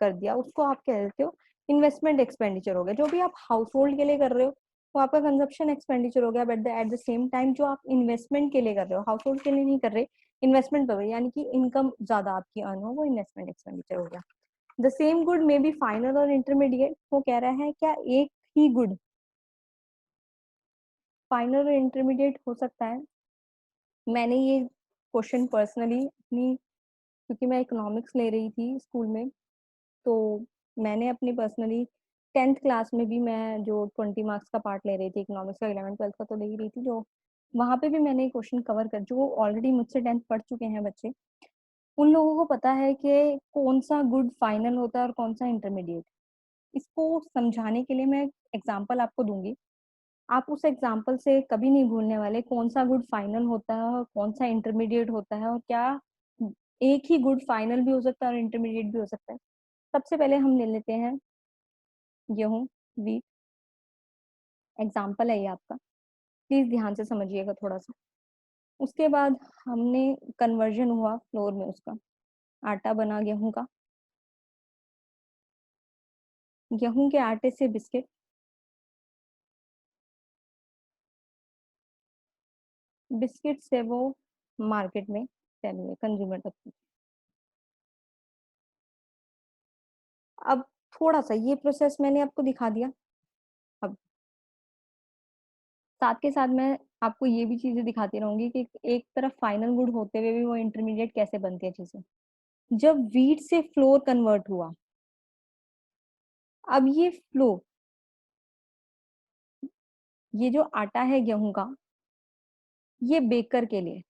कर दिया, उसको आप कह देते हो इन्वेस्टमेंट एक्सपेंडिचर हो गया। जो भी आप हाउस होल्ड के लिए कर रहे हो वो आपका कंजप्शन एक्सपेंडिचर हो गया, but at the same time जो आप इन्वेस्टमेंट के लिए कर रहे हो, हाउस होल्ड के लिए नहीं कर रहे, इन्वेस्टमेंट पर, यानी कि इनकम ज्यादा आपकी अर्न हो, वो इन्वेस्टमेंट एक्सपेंडिचर हो गया। द सेम गुड में बी फाइनल और इंटरमीडिएट। वो कह रहा है क्या एक ही गुड फाइनल और इंटरमीडिएट हो सकता है। मैंने ये क्वेश्चन पर्सनली अपनी, क्योंकि मैं इकोनॉमिक्स ले रही थी स्कूल में, तो मैंने अपनी पर्सनली 10th क्लास में भी मैं जो 20 मार्क्स का पार्ट ले रही थी इकोनॉमिक्स का, 11th 12th का तो ले ही रही थी, जो वहां पे भी मैंने क्वेश्चन कवर कर, जो ऑलरेडी मुझसे 10th पढ़ चुके हैं बच्चे, उन लोगों को पता है कि कौन सा गुड फाइनल होता है और कौन सा इंटरमीडिएट। इसको समझाने के लिए मैं एग्जाम्पल आपको दूंगी, आप उस एग्जाम्पल से कभी नहीं भूलने वाले कौन सा गुड फाइनल होता है और कौन सा इंटरमीडिएट होता है, और क्या एक ही गुड फाइनल भी हो सकता है और इंटरमीडिएट भी हो सकता है। सबसे पहले हम ले लेते हैं गेहूं, वीट, एग्जाम्पल है ये आपका, प्लीज ध्यान से समझिएगा थोड़ा सा। उसके बाद हमने कन्वर्जन हुआ फ्लोर में, उसका आटा बना गेहूं का, गेहूं के आटे से बिस्किट, बिस्किट से वो मार्केट में सेल हुए, कंज्यूमर तक। अब थोड़ा सा ये प्रोसेस मैंने आपको दिखा दिया। अब साथ के साथ मैं आपको ये भी चीजें दिखाती रहूंगी कि एक तरफ फाइनल गुड होते हुए भी वो इंटरमीडिएट कैसे बनती है चीजें। जब वीट से फ्लोर कन्वर्ट हुआ, अब ये फ्लो, ये जो आटा है गेहूं का, ये बेकर के लिए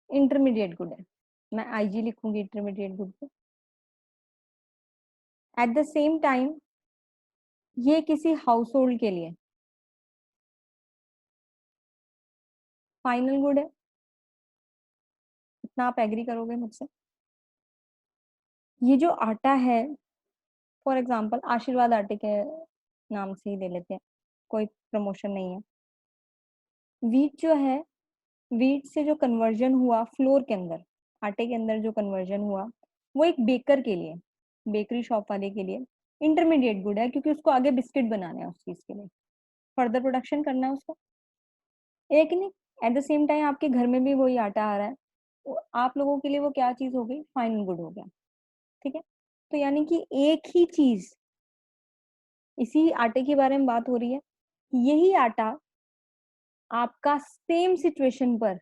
इंटरमीडिएट गुड है। मैं आईजी लिखूंगी इंटरमीडिएट गुड को। एट द सेम टाइम ये किसी हाउस होल्ड के लिए फाइनल गुड है। इतना आप एग्री करोगे मुझसे? ये जो आटा है, फॉर एग्जाम्पल आशीर्वाद आटे के नाम से ही ले लेते हैं, कोई प्रमोशन नहीं है। वीट जो है, वीट से जो कन्वर्जन हुआ फ्लोर के अंदर, आटे के अंदर जो कन्वर्जन हुआ, वो एक बेकर के लिए, बेकरी शॉप वाले के लिए इंटरमीडिएट गुड है, क्योंकि उसको आगे बिस्किट बनाने हैं उस चीज के लिए, फर्दर प्रोडक्शन करना है उसको। एक नहीं, एट द सेम टाइम आपके घर में भी वही आटा आ रहा है, तो आप लोगों के लिए वो क्या चीज हो गई? फाइनल गुड हो गया। ठीक है, तो यानी कि एक ही चीज, इसी आटे के बारे में बात हो रही है। यही आटा आपका सेम सिचुएशन पर,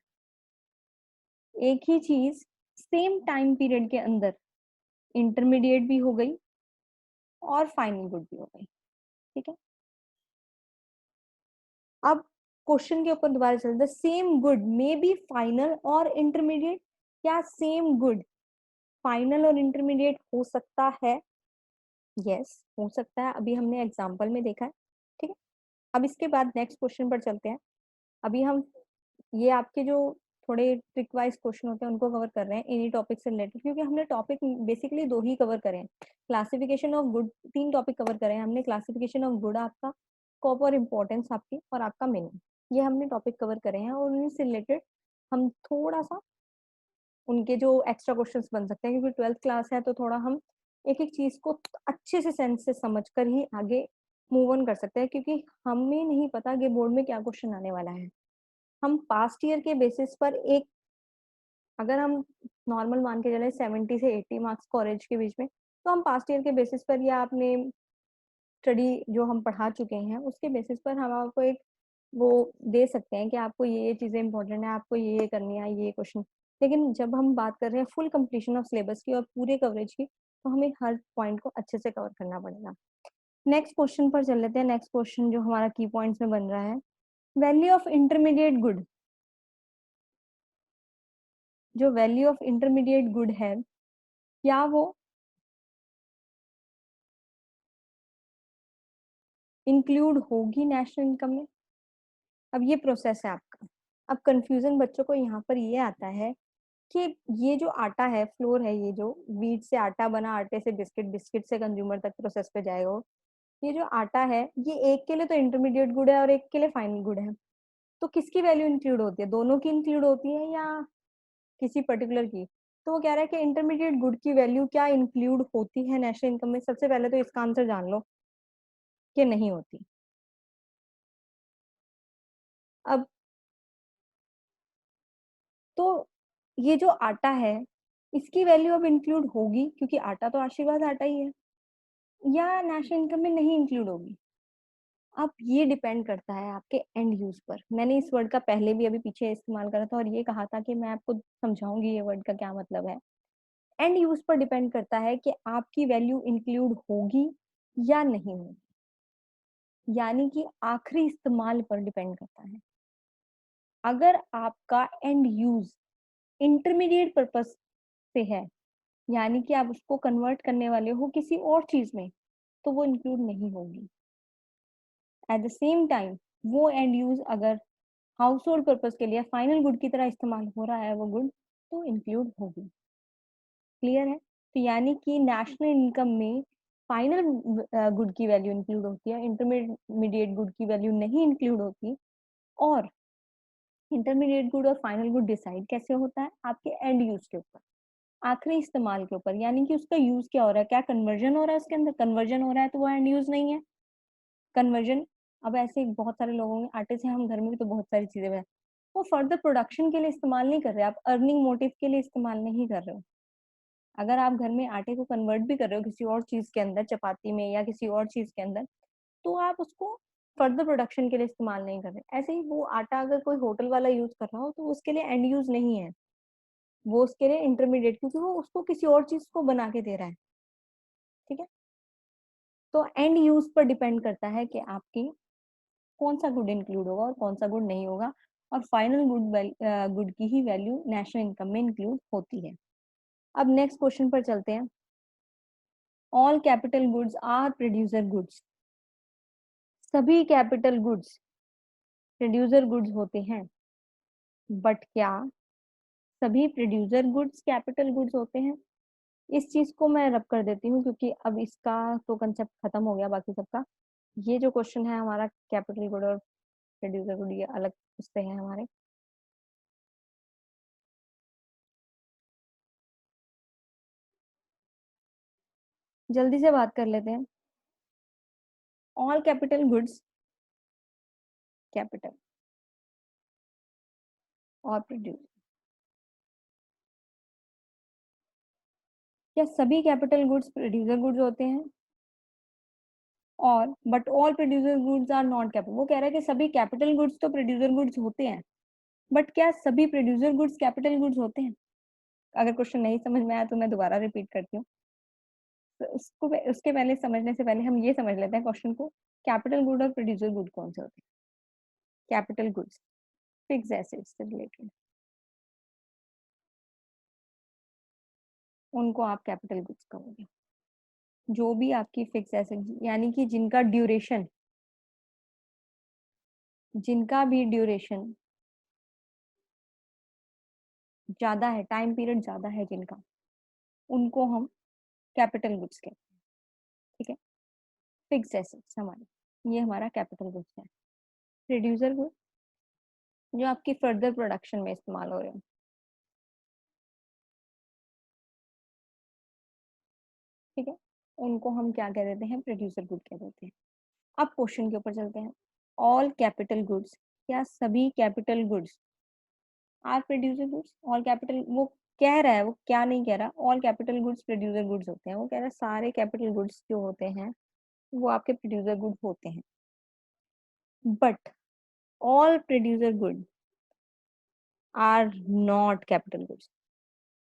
एक ही चीज सेम टाइम पीरियड के अंदर इंटरमीडिएट भी हो गई और फाइनल गुड भी हो गई। ठीक है, अब क्वेश्चन के ऊपर दोबारा चलते, the same good may be final और इंटरमीडिएट। क्या सेम गुड फाइनल और इंटरमीडिएट हो सकता है? यस, हो सकता है। अभी हमने एग्जांपल में देखा है। ठीक है, अब इसके बाद नेक्स्ट क्वेश्चन पर चलते हैं। अभी हम ये आपके जो थोड़े ट्रिक वाइज क्वेश्चन होते हैं उनको कवर कर रहे हैं इन्हीं टॉपिक से रिलेटेड, क्योंकि हमने टॉपिक बेसिकली दो ही कवर करे हैं। क्लासिफिकेशन ऑफ गुड, तीन टॉपिक कवर करे हैं हमने। क्लासिफिकेशन ऑफ गुड आपका, स्कोप और इम्पोर्टेंस आपकी, और आपका मीनिंग, ये हमने टॉपिक कवर करे हैं। और उन्हीं से रिलेटेड हम थोड़ा सा उनके जो एक्स्ट्रा क्वेश्चंस बन सकते हैं, क्योंकि 12th क्लास है तो थोड़ा हम एक एक चीज को अच्छे से सेंस से समझ कर ही आगे मूव ऑन कर सकते हैं, क्योंकि हमें नहीं पता कि बोर्ड में क्या क्वेश्चन आने वाला है। हम पास्ट ईयर के बेसिस पर एक, अगर हम नॉर्मल मान के चले 70 से 80 मार्क्स कॉलेज के बीच में, तो हम पास्ट ईयर के बेसिस पर या आपने स्टडी जो हम पढ़ा चुके हैं उसके बेसिस पर हम आपको एक वो दे सकते हैं कि आपको ये चीजें इंपॉर्टेंट है, आपको ये करनी है, ये क्वेश्चन। लेकिन जब हम बात कर रहे हैं फुल कंप्लीशन ऑफ सिलेबस की और पूरे कवरेज की, तो हमें हर पॉइंट को अच्छे से कवर करना पड़ेगा। नेक्स्ट क्वेश्चन पर चल लेते हैं। नेक्स्ट क्वेश्चन जो हमारा की पॉइंट्स में बन रहा है, वैल्यू ऑफ इंटरमीडिएट गुड। जो वैल्यू ऑफ इंटरमीडिएट गुड है, क्या वो इंक्लूड होगी नेशनल इनकम में? अब ये प्रोसेस है आपका। अब कंफ्यूजन बच्चों को यहाँ पर ये आता है कि ये जो आटा है, फ्लोर है, ये जो वीट से आटा बना, आटे से बिस्किट, बिस्किट से कंज्यूमर तक प्रोसेस पे जाएगा, ये जो आटा है ये एक के लिए तो इंटरमीडिएट गुड है और एक के लिए फाइनल गुड है। तो किसकी वैल्यू इंक्लूड होती है? दोनों की इंक्लूड होती है या किसी पर्टिकुलर की? तो वो कह रहा है कि इंटरमीडिएट गुड की वैल्यू क्या इंक्लूड होती है नेशनल इनकम में? सबसे पहले तो इसका आंसर जान लो कि नहीं होती। अब तो ये जो आटा है इसकी वैल्यू अब इंक्लूड होगी, क्योंकि आटा तो आशीर्वाद आटा ही है, या नेशनल इनकम में नहीं इंक्लूड होगी? अब ये डिपेंड करता है आपके एंड यूज पर। मैंने इस वर्ड का पहले भी अभी पीछे इस्तेमाल करा था और ये कहा था कि मैं आपको समझाऊंगी ये वर्ड का क्या मतलब है। एंड यूज पर डिपेंड करता है कि आपकी वैल्यू इंक्लूड होगी या नहीं होगी, यानी कि आखिरी इस्तेमाल पर डिपेंड करता है। अगर आपका एंड यूज इंटरमीडिएट पर्पस से है, यानी कि आप उसको कन्वर्ट करने वाले हो किसी और चीज में, तो वो इंक्लूड नहीं होगी। एट द सेम टाइम वो एंड यूज अगर हाउस होल्ड पर्पज के लिए फाइनल गुड की तरह इस्तेमाल हो रहा है वो गुड, तो इंक्लूड होगी। क्लियर है? तो यानी कि नेशनल इनकम में फाइनल गुड की वैल्यू इंक्लूड होती है, इंटरमीडिएट गुड की वैल्यू नहीं इंक्लूड होती। और इंटरमीडिएट गुड और फाइनल गुड डिसाइड कैसे होता है? आपके एंड यूज के ऊपर, आखिरी इस्तेमाल के ऊपर, यानी कि उसका यूज क्या हो रहा है, क्या कन्वर्जन हो रहा है उसके अंदर? कन्वर्जन हो रहा है तो वो एंड यूज नहीं है। कन्वर्जन अब ऐसे ही बहुत सारे लोग होंगे, आटे से हम घर में भी तो बहुत सारी चीजें बनाए, वो फर्दर प्रोडक्शन के लिए इस्तेमाल नहीं कर रहे, आप अर्निंग मोटिव के लिए इस्तेमाल नहीं कर रहे हो। अगर आप घर में आटे को कन्वर्ट भी कर रहे हो किसी और चीज के अंदर, चपाती में या किसी और चीज के अंदर, तो आप उसको फर्दर प्रोडक्शन के लिए इस्तेमाल नहीं कर रहे। ऐसे ही वो आटा अगर कोई होटल वाला यूज कर रहा हो तो उसके लिए एंड यूज नहीं है, वो उसके लिए इंटरमीडिएट, क्योंकि वो उसको किसी और चीज को बना के दे रहा है। ठीक है, तो एंड यूज पर डिपेंड करता है कि आपकी कौन सा गुड इंक्लूड होगा और कौन सा गुड नहीं होगा, और फाइनल गुड की ही वैल्यू नेशनल इनकम में इंक्लूड होती है। अब नेक्स्ट क्वेश्चन पर चलते हैं। All capital goods are producer goods, सभी कैपिटल गुड्स प्रोड्यूसर गुड्स होते हैं, बट क्या सभी प्रोड्यूसर गुड्स कैपिटल गुड्स होते हैं? इस चीज को मैं रब कर देती हूँ, क्योंकि अब इसका तो कंसेप्ट खत्म हो गया बाकी सबका। ये जो क्वेश्चन है हमारा कैपिटल गुड और प्रोड्यूसर गुड, ये अलग उससे है हमारे। जल्दी से बात कर लेते हैं। ऑल कैपिटल गुड्स कैपिटल और प्रोड्यूस, क्या सभी कैपिटल गुड्स प्रोड्यूसर गुड्स होते हैं? और but all producer goods are not capital, वो कह रहा है कि सभी कैपिटल गुड्स तो प्रोड्यूसर गुड्स होते हैं, बट क्या सभी प्रोड्यूसर गुड्स कैपिटल गुड्स होते हैं? अगर क्वेश्चन नहीं समझ में आया तो मैं दोबारा रिपीट करती हूँ। तो उसके पहले समझने से पहले हम ये समझ लेते हैं क्वेश्चन को, कैपिटल गुड और प्रोड्यूसर गुड कौन से होते हैं? कैपिटल गुड्स फिक्स एसेट्स से रिलेटेड, उनको आप कैपिटल गुड्स कहोगे। जो भी आपकी फिक्स एसेट, यानी कि जिनका भी ड्यूरेशन ज्यादा है, टाइम पीरियड ज्यादा है जिनका, उनको हम कैपिटल गुड्स कहते हैं। ठीक है, फिक्स एसेट्स हमारे, ये हमारा कैपिटल गुड्स है। प्रोड्यूसर गुड जो आपकी फर्दर प्रोडक्शन में इस्तेमाल हो रहे हो। ठीक है, उनको हम क्या कह देते हैं? प्रोड्यूसर गुड कह देते हैं। अब क्वेश्चन के ऊपर चलते हैं। ऑल कैपिटल गुड्स, क्या सभी capital goods are producer goods? All capital, वो कह रहा है, वो क्या नहीं कह रहा, ऑल कैपिटल गुड्स प्रोड्यूसर गुड्स होते हैं, वो कह रहा है सारे कैपिटल गुड्स जो होते हैं वो आपके प्रोड्यूसर गुड होते हैं, but all producer good are not capital goods.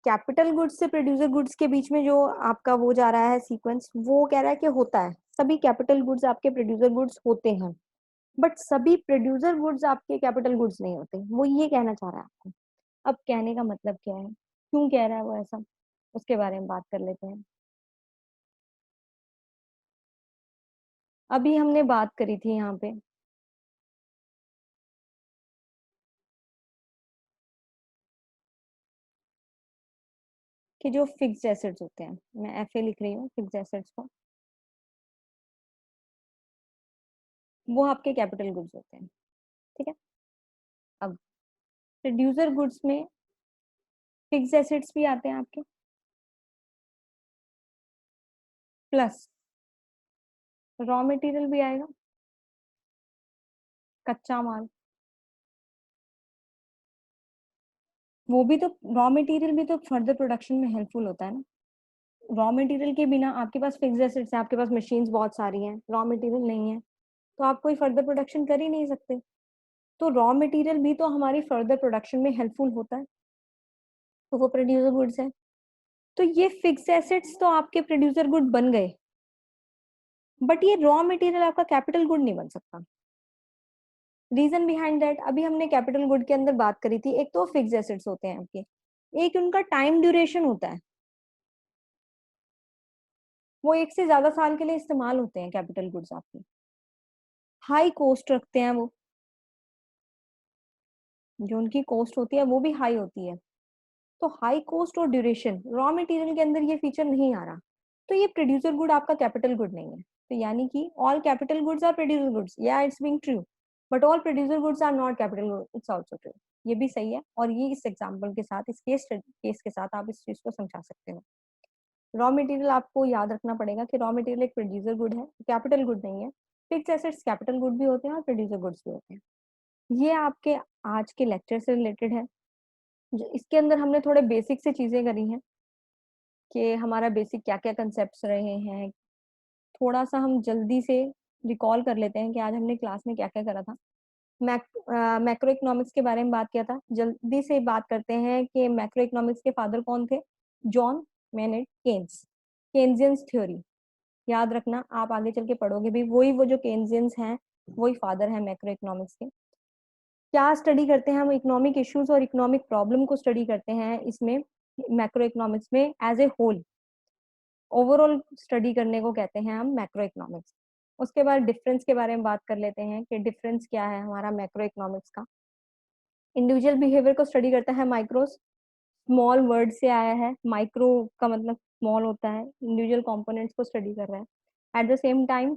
Capital goods से प्रोड्यूसर गुड्स के बीच में जो आपका वो जा रहा है सीक्वेंस, वो कह रहा है कि होता है, सभी कैपिटल गुड्स आपके प्रोड्यूसर गुड्स होते हैं, बट सभी प्रोड्यूसर गुड्स आपके कैपिटल गुड्स नहीं होते, वो ये कहना चाह रहा है आपको। अब कहने का मतलब क्या है, क्यों कह रहा है वो ऐसा, उसके बारे में बात कर लेते हैं। अभी हमने बात करी थी यहाँ पे कि जो फिक्स्ड एसेट्स होते हैं, मैं एफए लिख रही हूँ फिक्स्ड एसेट्स को, वो आपके कैपिटल गुड्स होते हैं। ठीक है, अब प्रोड्यूसर गुड्स में फिक्स्ड एसेट्स भी आते हैं आपके, प्लस रॉ मटेरियल भी आएगा, कच्चा माल। वो भी तो, रॉ मटेरियल भी तो फर्दर प्रोडक्शन में हेल्पफुल होता है ना। रॉ मटेरियल के बिना, आपके पास फिक्स्ड एसेट्स है, आपके पास मशीन्स बहुत सारी हैं, रॉ मटेरियल नहीं है, तो आप कोई फर्दर प्रोडक्शन कर ही नहीं सकते। तो रॉ मटेरियल भी तो हमारी फर्दर प्रोडक्शन में हेल्पफुल होता है, तो वो प्रोड्यूसर गुड्स है। तो ये फिक्स एसेट्स तो आपके प्रोड्यूसर गुड बन गए, बट ये रॉ मटेरियल आपका कैपिटल गुड नहीं बन सकता। रीजन बिहाइंड दैट, अभी हमने कैपिटल गुड के अंदर बात करी थी, एक तो फिक्स एसेट्स होते हैं आपके, एक उनका टाइम ड्यूरेशन होता है, वो एक से ज्यादा साल के लिए इस्तेमाल होते हैं कैपिटल गुड्स आपके। हाई कॉस्ट रखते हैं वो, जो उनकी कॉस्ट होती है वो भी हाई होती है। तो हाई कॉस्ट और ड्यूरेशन, रॉ मटेरियल के अंदर ये फीचर नहीं आ रहा, तो ये प्रोड्यूसर गुड आपका कैपिटल गुड नहीं है। तो यानी कि all capital goods are producer goods, या it's being true, but all producer goods are not capital good, it's also true. ये भी सही है, और ये इस एग्जांपल के साथ, इस केस के साथ आप इस चीज को समझा सकते हो। रॉ मटेरियल आपको याद रखना पड़ेगा कि रॉ मटेरियल एक प्रोड्यूसर गुड है, कैपिटल गुड नहीं है, फिक्स एसेट्स कैपिटल गुड भी होते हैं और प्रोड्यूसर गुड्स भी होते हैं। ये आपके आज के लेक्चर से रिलेटेड है। इसके अंदर हमने थोड़े बेसिक से चीजें करी हैं कि हमारा बेसिक क्या क्या कंसेप्ट रहे हैं। थोड़ा सा हम जल्दी से रिकॉल कर लेते हैं कि आज हमने क्लास में क्या क्या करा था। मैक्रो इकोनॉमिक्स के बारे में बात किया था। जल्दी से बात करते हैं कि मैक्रो इकोनॉमिक्स के फादर कौन थे। John Maynard Keynes, Keynesian theory. याद रखना, आप आगे चल के पढ़ोगे भी वही, वो जो केन्जियंस हैं वही फादर है मैक्रो इकोनॉमिक्स के। क्या स्टडी करते हैं हम, इकोनॉमिक इश्यूज और इकोनॉमिक प्रॉब्लम को स्टडी करते हैं इसमें मैक्रो इकोनॉमिक्स में as a whole. Overall study करने को कहते हैं हम मैक्रो इकोनॉमिक्स। उसके बाद डिफरेंस के बारे में बात कर लेते हैं कि डिफरेंस क्या है हमारा मैक्रो इकोनॉमिक्स का। इंडिविजुअल बिहेवियर को स्टडी करता है माइक्रो, स्मॉल वर्ड से आया है, माइक्रो का मतलब स्मॉल होता है, इंडिविजुअल कंपोनेंट्स को स्टडी कर रहा है। एट द सेम टाइम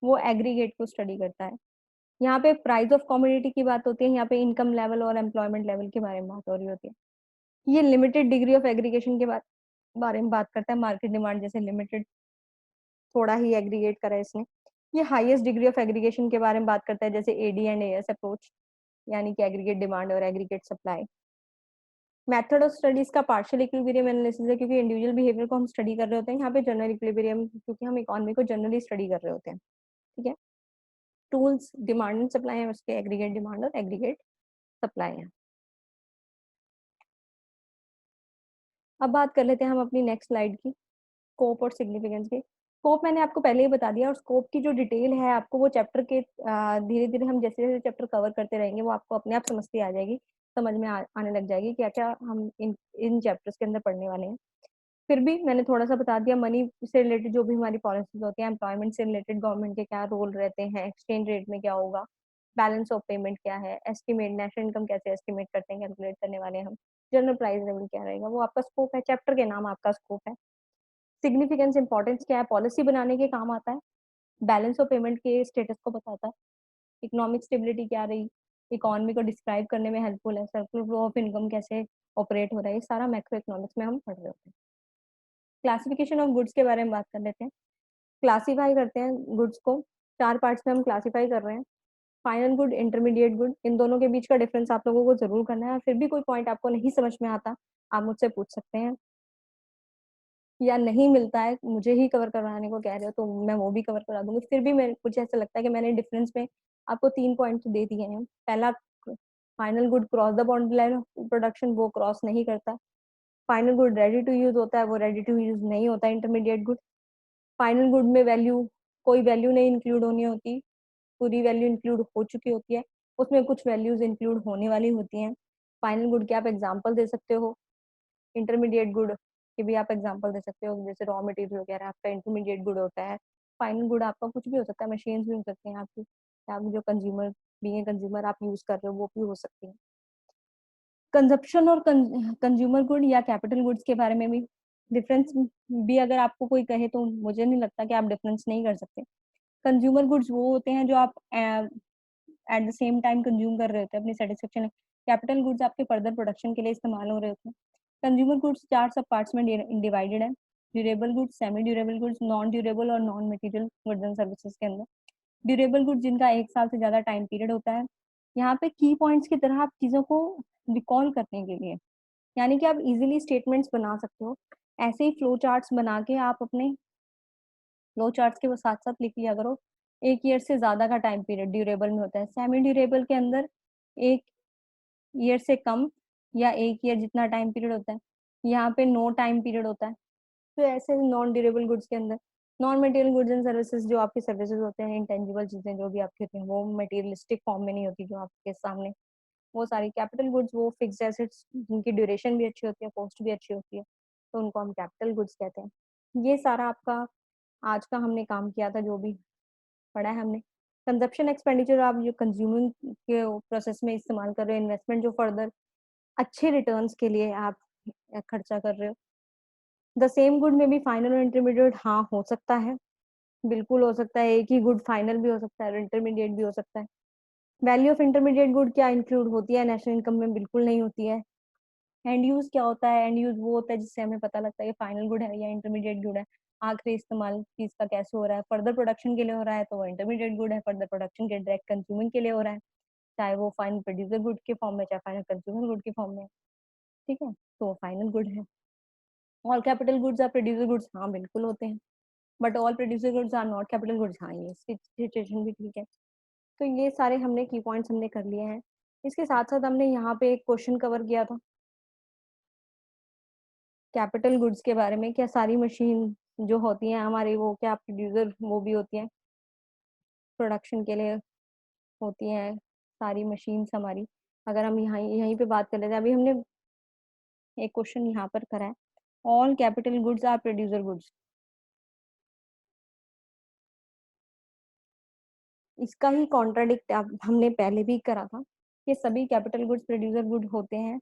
वो एग्रीगेट को स्टडी करता है। यहाँ पे प्राइस ऑफ कमोडिटी की बात होती है, यहाँ पे इनकम लेवल और एम्प्लॉयमेंट लेवल के बारे में बात हो रही होती है। ये लिमिटेड डिग्री ऑफ एग्रीगेशन के बारे में बात करता है, मार्केट डिमांड जैसे लिमिटेड, थोड़ा ही एग्रीगेट करा है इसने। ये हाईएस्ट डिग्री ऑफ एग्रीगेशन के बारे में बात करता है, जैसे एडी एंड एएस अप्रोच, यानी कि एग्रीगेट डिमांड और aggregate supply. Method of studies का पार्शियल इक्विलिब्रियम एनालिसिस है, क्योंकि इंडिविजुअल बिहेवियर को हम स्टडी कर रहे होते हैं। यहाँ पे जनरल इक्विलिब्रियम, क्योंकि हम इकोनॉमी को जनरली स्टडी कर रहे होते हैं। ठीक है। टूल्स डिमांड एंड सप्लाई है उसके, एग्रीगेट डिमांड और एग्रीगेट सप्लाई है। अब बात कर लेते हैं हम अपनी नेक्स्ट स्लाइड की, स्कोप और सिग्निफिकेंस की। स्कोप मैंने आपको पहले ही बता दिया, और स्कोप की जो डिटेल है आपको वो चैप्टर के धीरे धीरे हम जैसे जैसे चैप्टर कवर करते रहेंगे वो आपको अपने आप समझती आ जाएगी, समझ में आने लग जाएगी क्या क्या हम इन चैप्टर्स के अंदर पढ़ने वाले हैं। फिर भी मैंने थोड़ा सा बता दिया, मनी से रिलेटेड जो भी हमारी पॉलिसीज होती हैं, एम्प्लॉयमेंट से रिलेटेड गवर्नमेंट के क्या रोल रहते हैं, एक्सचेंज रेट में क्या होगा, बैलेंस ऑफ पेमेंट क्या है, एस्टिमेट नेशनल इनकम कैसे एस्टिमेट करते हैं, कैलकुलेट करने वाले हम, जनरल प्राइस लेवल क्या रहेगा, वो आपका स्कोप है, चैप्टर के नाम आपका स्कोप है। सिग्निफिकेंस इंपॉर्टेंस क्या है, पॉलिसी बनाने के काम आता है, बैलेंस ऑफ पेमेंट के स्टेटस को बताता है, इकोनॉमिक स्टेबिलिटी क्या रही, इकोनॉमी को डिस्क्राइब करने में हेल्पफुल है, सर्कुलर फ्लो ऑफ इनकम कैसे ऑपरेट हो रहा है, ये सारा मैक्रो इकोनॉमिक्स में हम पढ़ रहे होते हैं। क्लासिफिकेशन ऑफ गुड्स के बारे में बात कर लेते हैं। क्लासीफाई करते हैं गुड्स को, 4 पार्ट्स में हम क्लासीफाई कर रहे हैं। फाइनल गुड, इंटरमीडिएट गुड, इन दोनों के बीच का डिफरेंस आप लोगों को जरूर करना है। फिर भी कोई पॉइंट आपको नहीं समझ में आता, आप मुझसे पूछ सकते हैं, या नहीं मिलता है, मुझे ही कवर करवाने को कह रहे हो तो मैं वो भी कवर करा दूंगी। फिर भी मुझे ऐसा लगता है कि मैंने डिफरेंस में आपको 3 पॉइंट दे दिए हैं। पहला, final good cross the boundary line of production, वो क्रॉस नहीं करता। Final good ready to use होता है, वो रेडी टू यूज नहीं होता। इंटरमीडिएट गुड, फाइनल गुड में वैल्यू, कोई वैल्यू नहीं इंक्लूड होनी होती, पूरी वैल्यू इंक्लूड हो चुकी होती है, उसमें कुछ वैल्यूज इंक्लूड होने वाली होती हैं। फाइनल गुड के आप एग्जांपल दे सकते हो, इंटरमीडिएट गुड के भी आप एग्जांपल दे सकते हो, जैसे रॉ मटेरियल वगैरह आपका इंटरमीडिएट गुड होता है। फाइनल गुड आपका कुछ भी हो सकता है, मशीन्स भी हो सकती हैं आपकी, आप जो कंज्यूमर भी है, कंज्यूमर आप यूज कर रहे हो वो भी हो सकती है। कंजप्शन और कंज्यूमर गुड या कैपिटल गुड्स के बारे में भी डिफरेंस भी अगर आपको कोई कहे तो मुझे नहीं लगता कि आप डिफरेंस नहीं कर सकते। कंज्यूमर गुड्स वो होते हैं जो आप eight the same time consume कर रहे होते हैं अपनी सेटिस्फेक्शन। कैपिटल गुड्स आपके फर्दर प्रोडक्शन के लिए इस्तेमाल हो रहे होते हैं। कंज्यूमर गुड्स 4 सब पार्ट्स में डिवाइडेड है, durable goods, semi durable goods, non durable और non material goods and services के अंदर। ड्यूरेबल गुड्स जिनका 1 साल से ज्यादा टाइम पीरियड होता है। यहाँ पे की पॉइंट्स की तरह आप चीजों को रिकॉल करने के लिए, यानी कि आप इजीली स्टेटमेंट्स बना सकते हो, ऐसे ही फ्लो चार्ट्स बना के आप अपने फ्लो चार्ट्स के वो साथ साथ लिख लिया करो। 1 ईयर से ज्यादा का टाइम पीरियड ड्यूरेबल में होता है, सेमी ड्यूरेबल के अंदर 1 ईयर से कम या 1 ईयर जितना टाइम पीरियड होता है। यहाँ पे नो टाइम पीरियड होता है। तो ऐसे नॉन ड्यूरेबल गुड्स के अंदर non material goods and services, जो आपके सर्विसेज होते हैं, इंटेंजिबल चीजें जो भी आपकी होती हैं, वो मटेरियलिस्टिक फॉर्म में नहीं होती जो आपके सामने, वो सारी। कैपिटल गुड्स वो फिक्स्ड एसेट्स जिनकी ड्यूरेशन भी अच्छी होती है, कॉस्ट भी अच्छी होती है, तो उनको हम कैपिटल गुड्स कहते हैं। ये सारा आपका आज का हमने काम किया था, जो भी पढ़ा है हमने। कंजप्शन एक्सपेंडिचर, आप जो कंज्यूमिंग के प्रोसेस में इस्तेमाल कर रहे हो, इन्वेस्टमेंट जो फर्दर अच्छे रिटर्न्स के लिए आप खर्चा कर रहे हो। द सेम गुड में भी फाइनल और इंटरमीडिएट हाँ हो सकता है, बिल्कुल हो सकता है, एक ही गुड फाइनल भी हो सकता है और इंटरमीडिएट भी हो सकता है। वैल्यू ऑफ इंटरमीडिएट गुड क्या इंक्लूड होती है नेशनल इनकम में, बिल्कुल नहीं होती है। एंड यूज क्या होता है, एंड यूज वो होता है जिससे हमें पता लगता है कि फाइनल गुड है या इंटरमीडिएट गुड है। आखिरी इस्तेमाल चीज का कैसे हो रहा है, फर्दर प्रोडक्शन के लिए हो रहा है तो वो इंटरमीडिएट गुड है, फर्दर प्रोडक्शन के डायरेक्ट कंज्यूमिंग के लिए हो रहा है, चाहे वो फाइनल प्रोड्यूसर गुड के फॉर्म में, चाहे फाइनल कंज्यूमर गुड के फॉर्म में, ठीक है, तो फाइनल गुड है। All capital goods are producer goods, हाँ बिल्कुल होते हैं, but all producer goods are not capital goods, हाँ ये सिचुएशन भी ठीक है। तो ये सारे हमने की पॉइंट्स हमने कर लिए हैं। इसके साथ साथ हमने यहाँ पे एक क्वेश्चन कवर किया था कैपिटल गुड्स के बारे में, क्या सारी मशीन जो होती हैं हमारी वो क्या प्रोड्यूसर वो भी होती हैं, प्रोडक्शन के लिए होती हैं सारी मशीन्स हमारी। अगर हम यहाँ यहीं पे बात कर लेते हैं, अभी हमने एक क्वेश्चन यहाँ पर करा है, all capital goods are producer goods, इसका ही कॉन्ट्राडिक्ट हमने पहले भी करा था कि सभी कैपिटल गुड्स प्रोड्यूसर गुड होते हैं,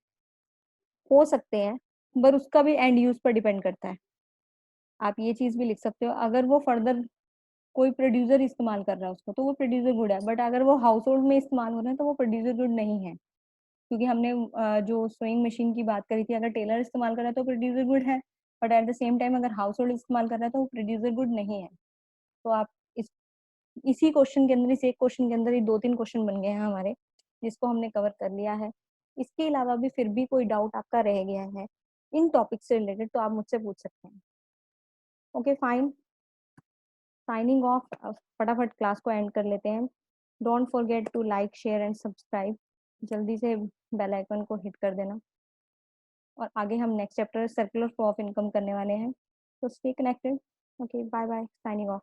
हो सकते हैं, पर उसका भी एंड यूज पर डिपेंड करता है। आप ये चीज भी लिख सकते हो, अगर वो फर्दर कोई प्रोड्यूसर इस्तेमाल कर रहा है उसको तो वो प्रोड्यूसर गुड है, बट अगर वो हाउस होल्ड में इस्तेमाल हो रहा है तो वो प्रोड्यूसर गुड नहीं है। क्योंकि हमने जो सोइंग मशीन की बात करी थी, अगर टेलर इस्तेमाल कर रहा है तो प्रोड्यूसर गुड है, but at the same time अगर हाउस होल्ड इस्तेमाल कर रहा है तो वो प्रोड्यूसर गुड नहीं है। तो आप इस इसी क्वेश्चन के अंदर, इस एक क्वेश्चन के अंदर ही दो तीन क्वेश्चन बन गए हैं हमारे, जिसको हमने कवर कर लिया है। इसके अलावा भी फिर भी कोई डाउट आपका रह गया है इन टॉपिक से रिलेटेड तो आप मुझसे पूछ सकते हैं। ओके फाइन, साइनिंग ऑफ, फटाफट क्लास को एंड कर लेते हैं। Don't forget to like share and subscribe, जल्दी से बेल आइकन को हिट कर देना, और आगे हम next chapter circular flow of income करने वाले हैं, तो stay connected. Okay bye bye, signing of.